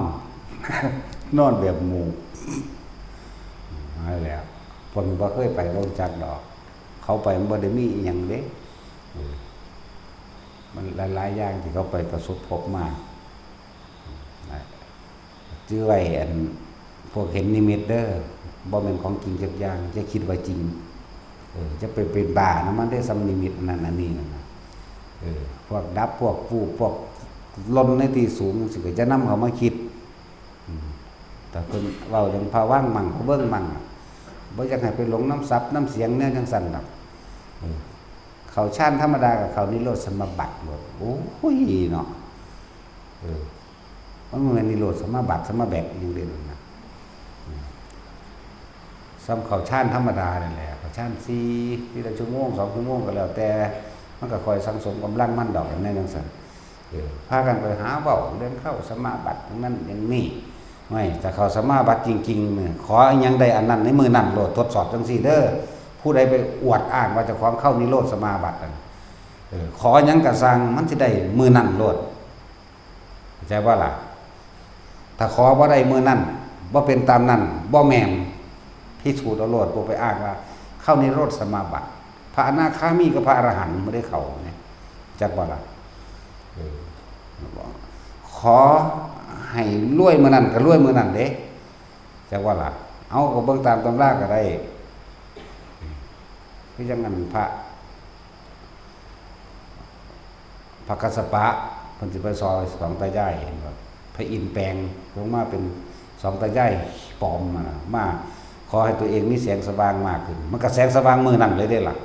นแบบหมู่นั่นแหละเพิ่นบ่เคยไปบ่รู้จักดอกเขาไปมันบ่ได้มีอีหยังเด้มันหลายๆอย่างที่เขาไปประสบพบมาจื้อไว้อันพวกเห็นนิมิตเด้อบ่แม่นของจริงจักอย่างจะคิดว่าจริงจะเป็นบ้านะมันได้สำนิมิตนั่นอันนี้นะพวกดับพวกฟูพวกลนในที่สูงสิก็จะนำเขามาคิดแต่เพิ่นเว้าถึงภาว่างมั่งเบิ่งมั่งบ่อยากให้ไปหลงน้ำซับน้ำเสียงเนี่ยจังซั่นดอกเขาชานธรรมดากับเขานิโรธสมาบัติหมดโอ้ยเนาะมันเหมือนนิโรธสมาบัติสมาแบบอย่างเดียวนะซ้ำเขาชานธรรมดานั่นแหละเขาชาน4ทีละชั่วโมง2ชั่วโมงก็แล้วแต่มันก็คอยสังสมกำลังมันดอกนั่นจังซั่นพากันไปหาเว้าเรื่องเข้าสมาบัติทั้งนั้นอย่างนี้ไม่แต่เขาสมาบัติจริงๆเนี่ยขออีหยังได้อันนั้นในมือนั่นโลดทดสอบจังซี่เด้อผู้ใดไปอวดอ้างว่าเจ้าของเข้านิโรธสมาบัตินั่นขอหยังก็สั่งมันสิได้มือนั่นโลดเข้าใจบ่ล่ะถ้าขอบ่ได้มือนั่นบ่เป็นตามนั้นบ่แม่นพิสูจน์เอาโลดบ่ไปอ้างว่าเข้านิโรธสมาบัติพระอนาคามีกับพระอรหันต์บ่ได้เข้าเนี่ยจักบ่ล่ะขอให้รวยมื้อนั้นก็รวยมื้อนั้นเด้จักว่าล่ะเอาก็เบิ่งตามตำราก็ได้คือจังนั้นพระกัสสปะเพิ่นสิไปซอยสองตายายเห็นบ่พระอินทร์แปลงลงมาเป็นสองตายายปลอมมาขอให้ตัวเองมีแสงสว่างมากขึ้นมันก็แสงสว่างมื้อนั้นเลยเด้ล่ะ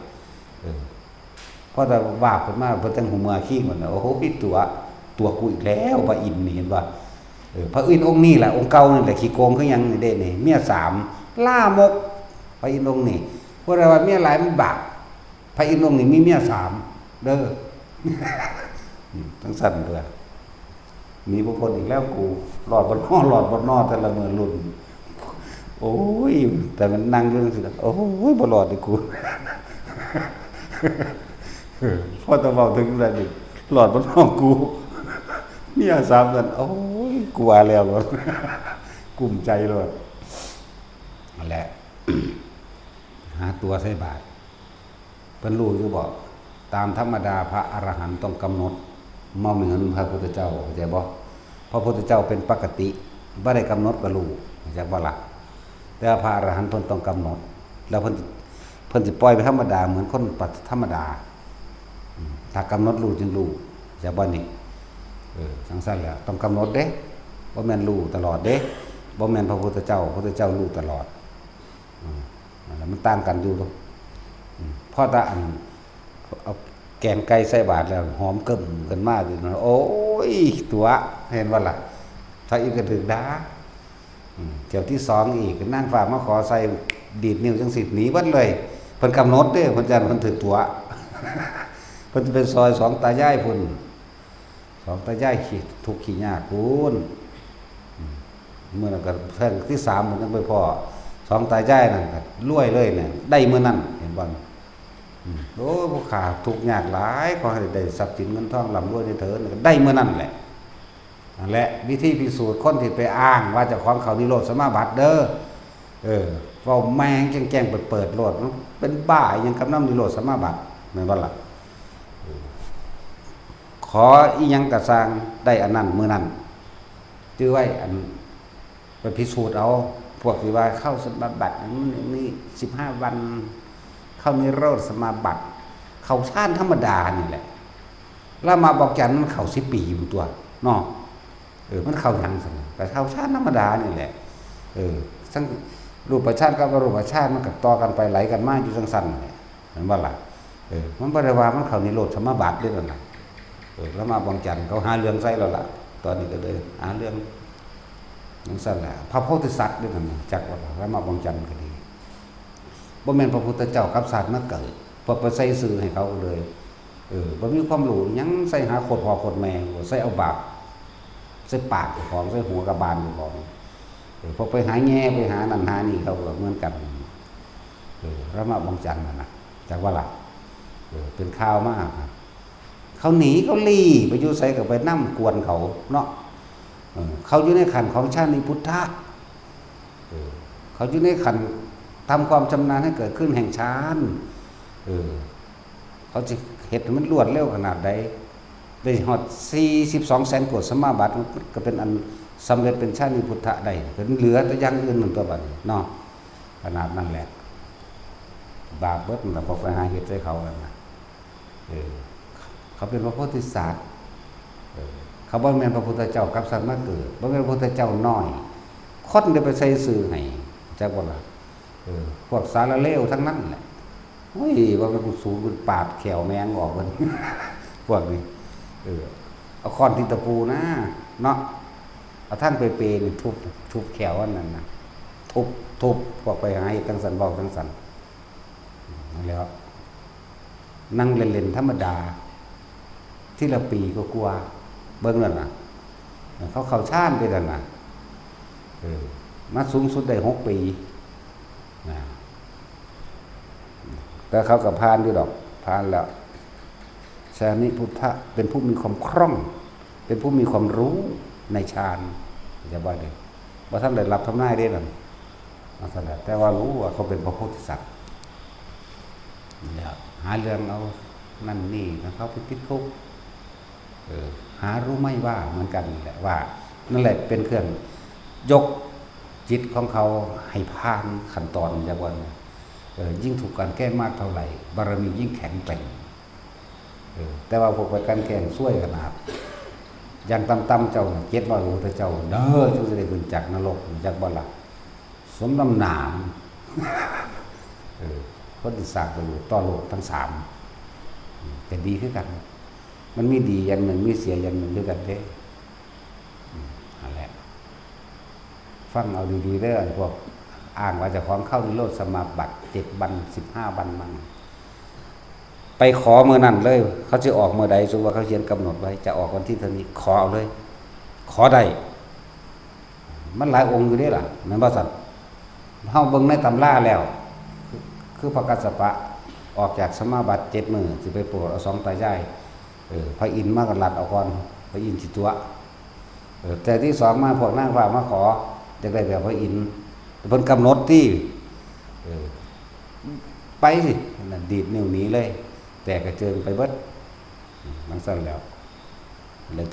พอแต่ว่าเพิ่นมาเพิ่นจังหูเมื่อขี้มันโอ้โหพี่ตัวกูอีกแล้วพระอินทร์นี่เห็นบ่พระอินทร์องค์นี้แหละองค์เก่านี่แหละขี้โกงคือหยังนี่เด้นี่เมีย3ล่ามกพระอินทร์องค์นี้พวกเราว่าเมียหลายมันบาปพระอินทร์องค์นี้มีเมีย3เด้อทั้งสั่นเด้อมีบ่พ้นอีกแล้วกูหลอดบ่นอแต่ละมื้อรุ่นโอ้ยแต่มันนั่งอยู่จังซี่โอ้ยบ่รอดดิกูพอตะเว้าถึงแล้วนี่หลอดบ่นอกูเมีย3กันโอ้ยกลัวแล้วบ่กลุ้มใจเลยนั่นแหละหาตัวใส่บาตรเพิ่นรู้อยู่บ่ตามธรรมดาพระอรหันต์ต้องกำหนดบ่เหมือนพระพุทธเจ้าเข้าใจบ่พระพุทธเจ้าเป็นปกติบ่ได้กำหนดก็รู้เข้าใจบ่ล่ะแต่พระอรหันต์เพิ่นต้องกำหนดแล้วเพิ่นสิปล่อยไปธรรมดาเหมือนคนธรรมดาถ้ากำหนดรู้จึงรู้เข้าใจบ่นี่จังซั่นแหละต้องกำหนดเด้บ่แม่นรู้ตลอดเด้บ่แม่นพระพุทธเจ้ารู้ตลอดมันต่างกันอยู่ตรงพอตาอันเอาแกงไก่ใส่บาตรแล้วหอมกึ่มกันมากอยู่นะโอ้ยตัวเห็นว่าล่ะถ้าอีกก็ถึงด่า เที่ยวที่สองอีกนั่งฝ่ามาขอใส่ดีดนิ้วจังสิหนีวัดเลยเพิ่นกำหนดเด้อเพิ่นจันเพิ่นถือตัวเพิ่นจะเป็นซอยสองตายายพุ่นสองตายายขี้ทุกข์ขี้ยากพุ่นเมื่อนั้นก็เพิ่นที่สามมันจังไปพอสองตายายนั่นก็รวยเลยเนี่ยได้มื้อนั้นเห็นบ่โอ้ผู้ขาทุกข์ยากหลายขอให้ได้ทรัพย์สินเงินทองร่ำรวยได้เถิดก็ได้มื้อนั้นแหละนั่นแหละวิธีพิสูจน์คนที่ไปอ้างว่าเจ้าของเขานิโรธสมาบัติเด้อเว้าแมงแจ้งๆเปิดโลดเป็นบ้ายังกับน้ำนิโรธสมาบัติแม่นบ่ล่ะขออีหยังก็สร้างได้อันนั้นมื้อนั้นจื้อไว้อันไปพิสูจน์เอาพวกที่ว่าเข้าสมาบัตินี่15วันเข้านิโรธสมาบัติเข้าฌานธรรมดานี่แหละแล้วมาบอกจันมันเข้า10 ปีอยู่ตัวเนาะมันเข้าหยังซั่นก็เข้าฌานธรรมดานี่แหละทั้งรูปฌานกับอรูปฌานมันก็ต่อกันไปไหลกันมาอยู่จังซั่นเห็นบ่ล่ะมันบ่ได้ว่ามันเข้านิโรธสมาบัติเด้นั่นน่ะแล้วมาบอกจันเขาหาเรื่องใส่แล้วล่ะตอนนี้ก็เลยหาเรื่องนั่นซั่นแหละพระโพธิสัตว์ด้วยนั่นจักว่าแล้วมาบอกจันก็ดีบ่แม่นพระพุทธเจ้ากับสัตว์มาเกิดเพื่อไปใส่ซื่อให้เขาเลยบ่มีความรู้หยังใส่หาโคตรพ่อโคตรแม่ใส่เอาบาปใส่ปากของใส่หัวกระบาลของพอไปหาแง่ไปหานั่นหานี่เขาก็เหมือนกันแล้วมาบองจันน่ะจากว่าล่ะเป็นข้าวมากเขาหนีเขาลี่ไปอยู่ใส่กับไปนั่งกวนเขาเนาะเขาอยู่ในขันของชาติพุทธะเขาอยู่ในขันทำความชำนาญให้เกิดขึ้นแห่งฌานเขาจะเห็ดมันรวดเร็วขนาดใดได้หอด42 แสนกว่าสมาบัติก็เป็นอันสำเร็จเป็นชาติพุทธะได้เป็นเหลือแต่ยังอื่นหนึ่งตัวบัดเนาะขนาดนั้นแหละบาปเบิดมันบอกไปหาเหตุให้เขาแล้วนะเขาเป็นพระโพธิสัตว์เขาบ่แม่นพระพุทธเจ้ากับสัตว์มาเกิดบ่แม่นพระพุทธเจ้าน้อยคนได้ไปใส่ซื่อให้จักว่าล่ะพวกสารเลวทั้งนั้นแหละโอ้ยว่ามันสูงมันปาดแขวแมงออกมันพวกนี้เอาค้อนที่ตะปูนะเนาะเอาท่านไปเปย์นี่ทุบแขวอันนั้นนะทุบพวกไปหาเหตุทั้งสันบอกทั้งสันนั่นแหละครับนั่งเล่นๆธรรมดาที่ละปีก็กลัวเบิ่งนั่นน่ะเขาเข้าฌานไปนั่นน่ะมาสูงสุดได้6 ปีนะแต่เขากับพานด้วยดอกพานแล้วสานิพุทธะเป็นผู้มีความคล่องเป็นผู้มีความรู้ในฌานจะว่าได้ว่าท่านได้รับทำนายได้นั่นแต่ว่ารู้ว่าเขาเป็นพระโพธิสัตว์หาเรื่องเอานั่นนี่นะเขาไปติดคุกหารู้ไม่ว่าเหมือนกันแหละว่านั่นแหละเป็นเครื่องยกจิตของเขาให้ผ่านขั้นตอนจากวันยิ่งถูกการแก้มากเท่าไหร่บารมียิ่งแข็งแกร่งแต่ว่าพวกไปกันแข่งช่วยขนาดอย่างต่ำๆเจ้า700 พระพุทธเจ้าเด้อจะได้ขึ้นจากนรกจากบ่ล่ะสมน้ำหนามคนที่สร้างประโยชน์ต่อโลกทั้ง3แต่ดีขึ้นกันมันมีดีอย่างหนึ่งมีเสียอย่างหนึ่งด้วยกันเด้นั่นแหละฟังเอาดีๆเด้อพวกอ้างว่าจะของเข้านิโรธสมาบัติ7 วัน15 วันมันไปขอเมื่อนั้นเลยเขาจะออกเมื่อใดสมมติว่าเขาเขียนกำหนดไว้จะออกวันที่เท่านี้ขอเอาเลยขอได้มันหลายองค์อยู่นี่ล่ะแม่นบ่ซั่นเฮาเบิ่งในตำราแล้วคือพระกัสสปะออกจากสมาบัติ7 มื้อสิไปโปรดเอา2 ตายายพระอินทร์มาก็ลัดเอาก่อนพระอินทร์สิตัวแต่ที่2มาพวกนางฟ้ามาขอจะได้แบบพระอินทร์เพิ่นกำหนดที่ไปสินั่นดีดนิ้วหนีเลยแต่กระเจิงไปเบิดมันสั่นแล้ว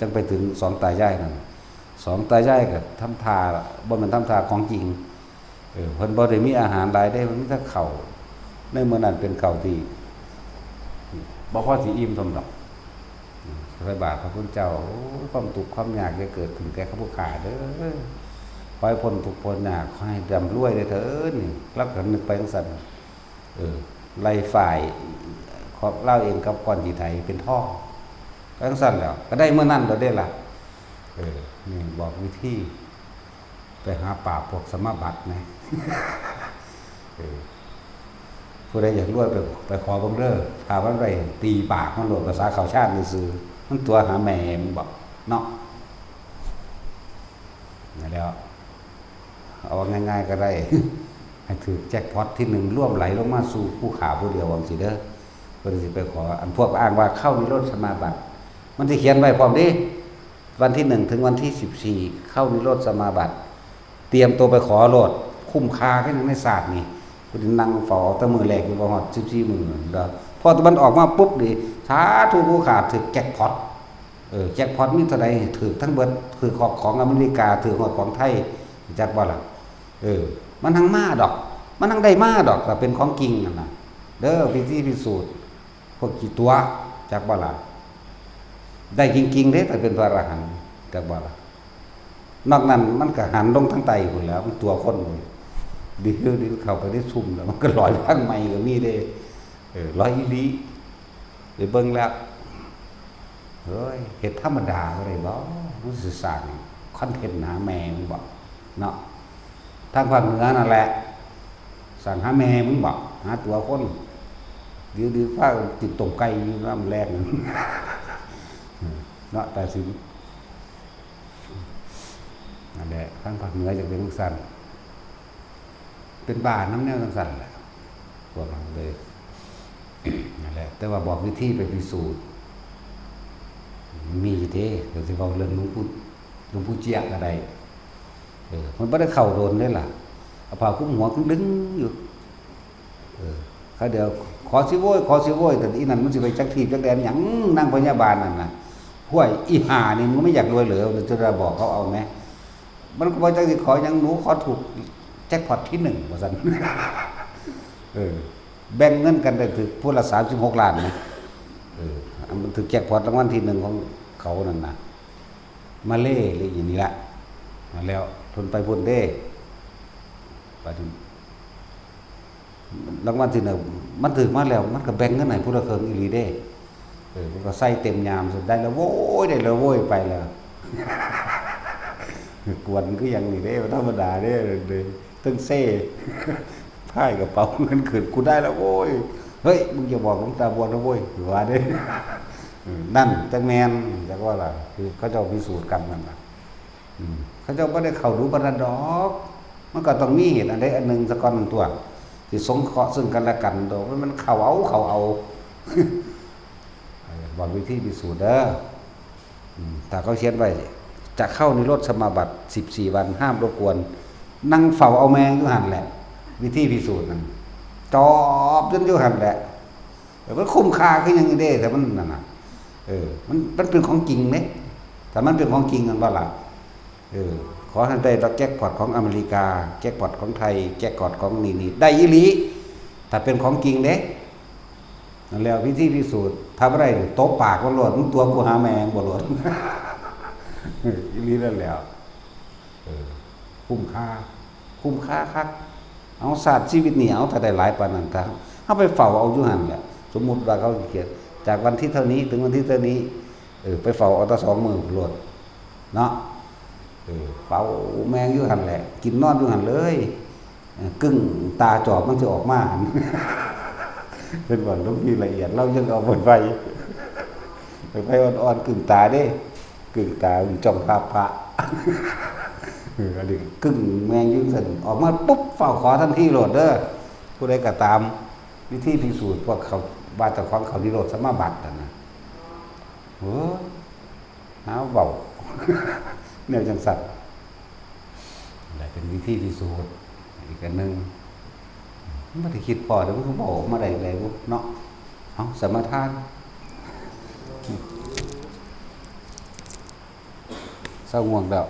จังไปถึง2 ตายายนั่น2 ตายายก็ทำทาบ่แม่นทำทาของจริงเพิ่นบ่ได้มีอาหารหลายได้มันมีแต่ข้าวในมื้อนั้นเป็นข้าวที่บ่พอสิอิ่มทำดอกพระบาทพระพุทธเจ้าความทุกข์ความยากจะเกิดขึ้นแก่ข้าพเจ้าเด้อขอให้พ้นทุกข์พ้นยากขอให้ร่ำรวยได้เถิดนี่รับกันนึกไปจังซั่นไล่ฝ่ายขอบเล่าเองกับก้อนที่ไทยเป็นท่อจังซั่นแล้วก็ได้เมื่อนั้นแล้วได้ล่ะนี่บอกวิธี ไปหาป่าพวกสมาบัติไหม ผู้ใดอยากรวยไปขอบังเด้อพามันไปตีปากมันโหลดภาษาเขาชาติซื่อมันตัวหาแม่มันบอกเนาะนั่นแล้วเอาง่ายๆก็ได้ ให้ถือแจ็คพอตที่หนึ่งร่วมไหลลงมาสู่ผู้ขาผู้เดียววังสิเด้อเพื่อจะไปขออันพวกอ้างว่าเข้านิโรธสมาบัติมันจะเขียนไว้พร้อมดิวันที่1ถึงวันที่14เข้านิโรธสมาบัติเตรียมตัวไปขอโลดคุ้มค่าแค่นั้นในศาสตร์นี่คุณนั่งฝ่อตะมือแรกอยู่ประมาณ14 มื้อเด้อพอตะมันออกมาปุ๊บดิสาธุผู้ขาถือแจ็คพอตแจ็คพอตมีเท่าใดถือทั้งเบิดคือของอเมริกาถือของไทยจักบ่ล่ะมันทั้งมาดอกมันทั้งได้มาดอกแต่เป็นของจริงนั่นน่ะเด้อพิสูจน์พวกกี่ตัวจักบ่ล่ะได้จริงๆเด้แต่เป็นพระอรหันต์จักบ่ล่ะนอกนั้นมันก็หันลงทั้งไตพุ่นแล้วมันตัวคนเลยดิเข้าไปได้ซุ่มแล้วมันก็ลอยทั้งใหม่ก็มีเด้ลอยอีหลีไปเบิ่งแล้วเฮ้ยเฮ็ดธรรมดาบ่ได้บ่มันสิสร้างคอนเทนต์หาแม่มันบ่เนาะทางภาคเหนือนั่นแหละสั่งหาแม่มึงบอกหาตัวคนดื้อฟ้าติดตมไก่อยู่น้ำแรงเนาะแต่สินั่นแหละทางภาคเหนือจะเป็นทั้งสั้นเป็นบ้านน้ำแนวทั้งสั้นแหละพวกเราเลยนั่นแหละแต่ว่าบอกวิธีไปพิสูจน์มีเด้เดี๋ยวจะเอาเรื่องหลวงปู่เจี๊ยบอะไรมันไม่ได้เข่าโดนเลยล่ะเอาผ้าคลุมหัวขึ้นดึงอยู่เขาเดี๋ยวขอสิโว้ยแต่อีนั่นมันสิไปจักทีจักแดนหยังนั่งพยาบาลนั่นน่ะห้วยอีห่านี่มึงไม่อยากรวยเหรอจะบอกเขาเอาไหมมันก็บอกจักสิขอยังหนูขอถูกแจ็คพอตที่1ว่าซั่นแบ่งเงินกันได้ถึงผู้ละ36 ล้านนะมันถึงแจ็คพอตรางวัลที่1ของเขานั่นน่ะมาเล่หรืออย่างนี้ละมาแล้วทนไปพุ่นเด้ไปถึงรางวัลที่1มันถึงมาแล้วมันก็แบ่งเงินให้ผู้ละครึ่งอีหลีเด้มันก็ใส่เต็มยามสุดได้แล้วโว้ยไปแล้วกวนก็อย่างนี้เด้ธรรมดาเด้เลยตึ้งเซ่พ่ายกระเป๋าเงินขึ้นกูได้แล้วโว้ยเฮ้ยมึงอย่าบอกหลวงตาบัวนะโว้ยว่าเด้นั่นจังแมนจักว่าล่ะคือเขาเจ้าพิสูจน์กันนั่นน่ะเขาเจ้าไม่ได้เข้ารู้บรรดอกมันก็ต้องมีเหตุอันใดอันหนึ่งสักก้อนตัวที่สงเคราะห์ซึ่งกันและกันโดยมันเข้าเอาบอกวิธีพิสูจน์เด้อแต่เขาเขียนไว้จะเข้านิโรธสมาบัติ14 วันห้ามรบกวนนั่งเฝ้าเอาแมงอยู่หันแหละวิธีพิสูจน์นั่นจอบจนอยู่หันแหละแต่มันคุ้มค่าขึ้นยังไงเด้แต่มันนั่นน่ะมันเป็นของจริงไหมแต่มันเป็นของจริงกันว่าล่ะขอให้ได้รับแจ็คพอตของอเมริกาแจ็คพอตของไทยแจ็คพอตของนี่ได้อีหลีถ้าเป็นของจริงเด้นั่นแล้ววิธีพิสูจน์ทำอะไรโต๊ะปากก็หลดมึงตัวกูหาแมงบ่หลดอีหลีนั่นแล้วคุ้มค่าครับเอาศาสตร์ชีวิตนี่เอาถ้าได้หลายปานนั้นก็เอาไปเฝ้าเอาอยู่หั่นแหละสมมุติว่าเขาเขียนจากวันที่เท่านี้ถึงวันที่เท่านี้ไปเฝ้าเอาตั้ง2 มื้อโลดเนาะเฝ้าแมงอยู่หั่นแหละกินนอนอยู่หั่นเลยกึ่งตาจอบมันจะออกมาเป็นบ่ต้องมีละเอียดเรายังเอาไฟอ่อนๆกึ่งตาเด้กึ่งตาจ้องภาพพระอันนี้กึ่งแมงยืนสั่นออกมาปุ๊บเฝ้าขอทันทีโหลดเด้อผู้ใดก็ตามวิธีพิสูจน์พวกเขาบาตรของเขานิโรธสมาบัตินะหาเบาเนี่ยจังสัตว์อะไรเป็นวิธีพิสูจน์อีกอันหนึ่งไม่ได้คิดพอเดี๋ยวมันก็บอกมาได้เลยเนาะเอาสมทานเศร้าง่วงแล้ว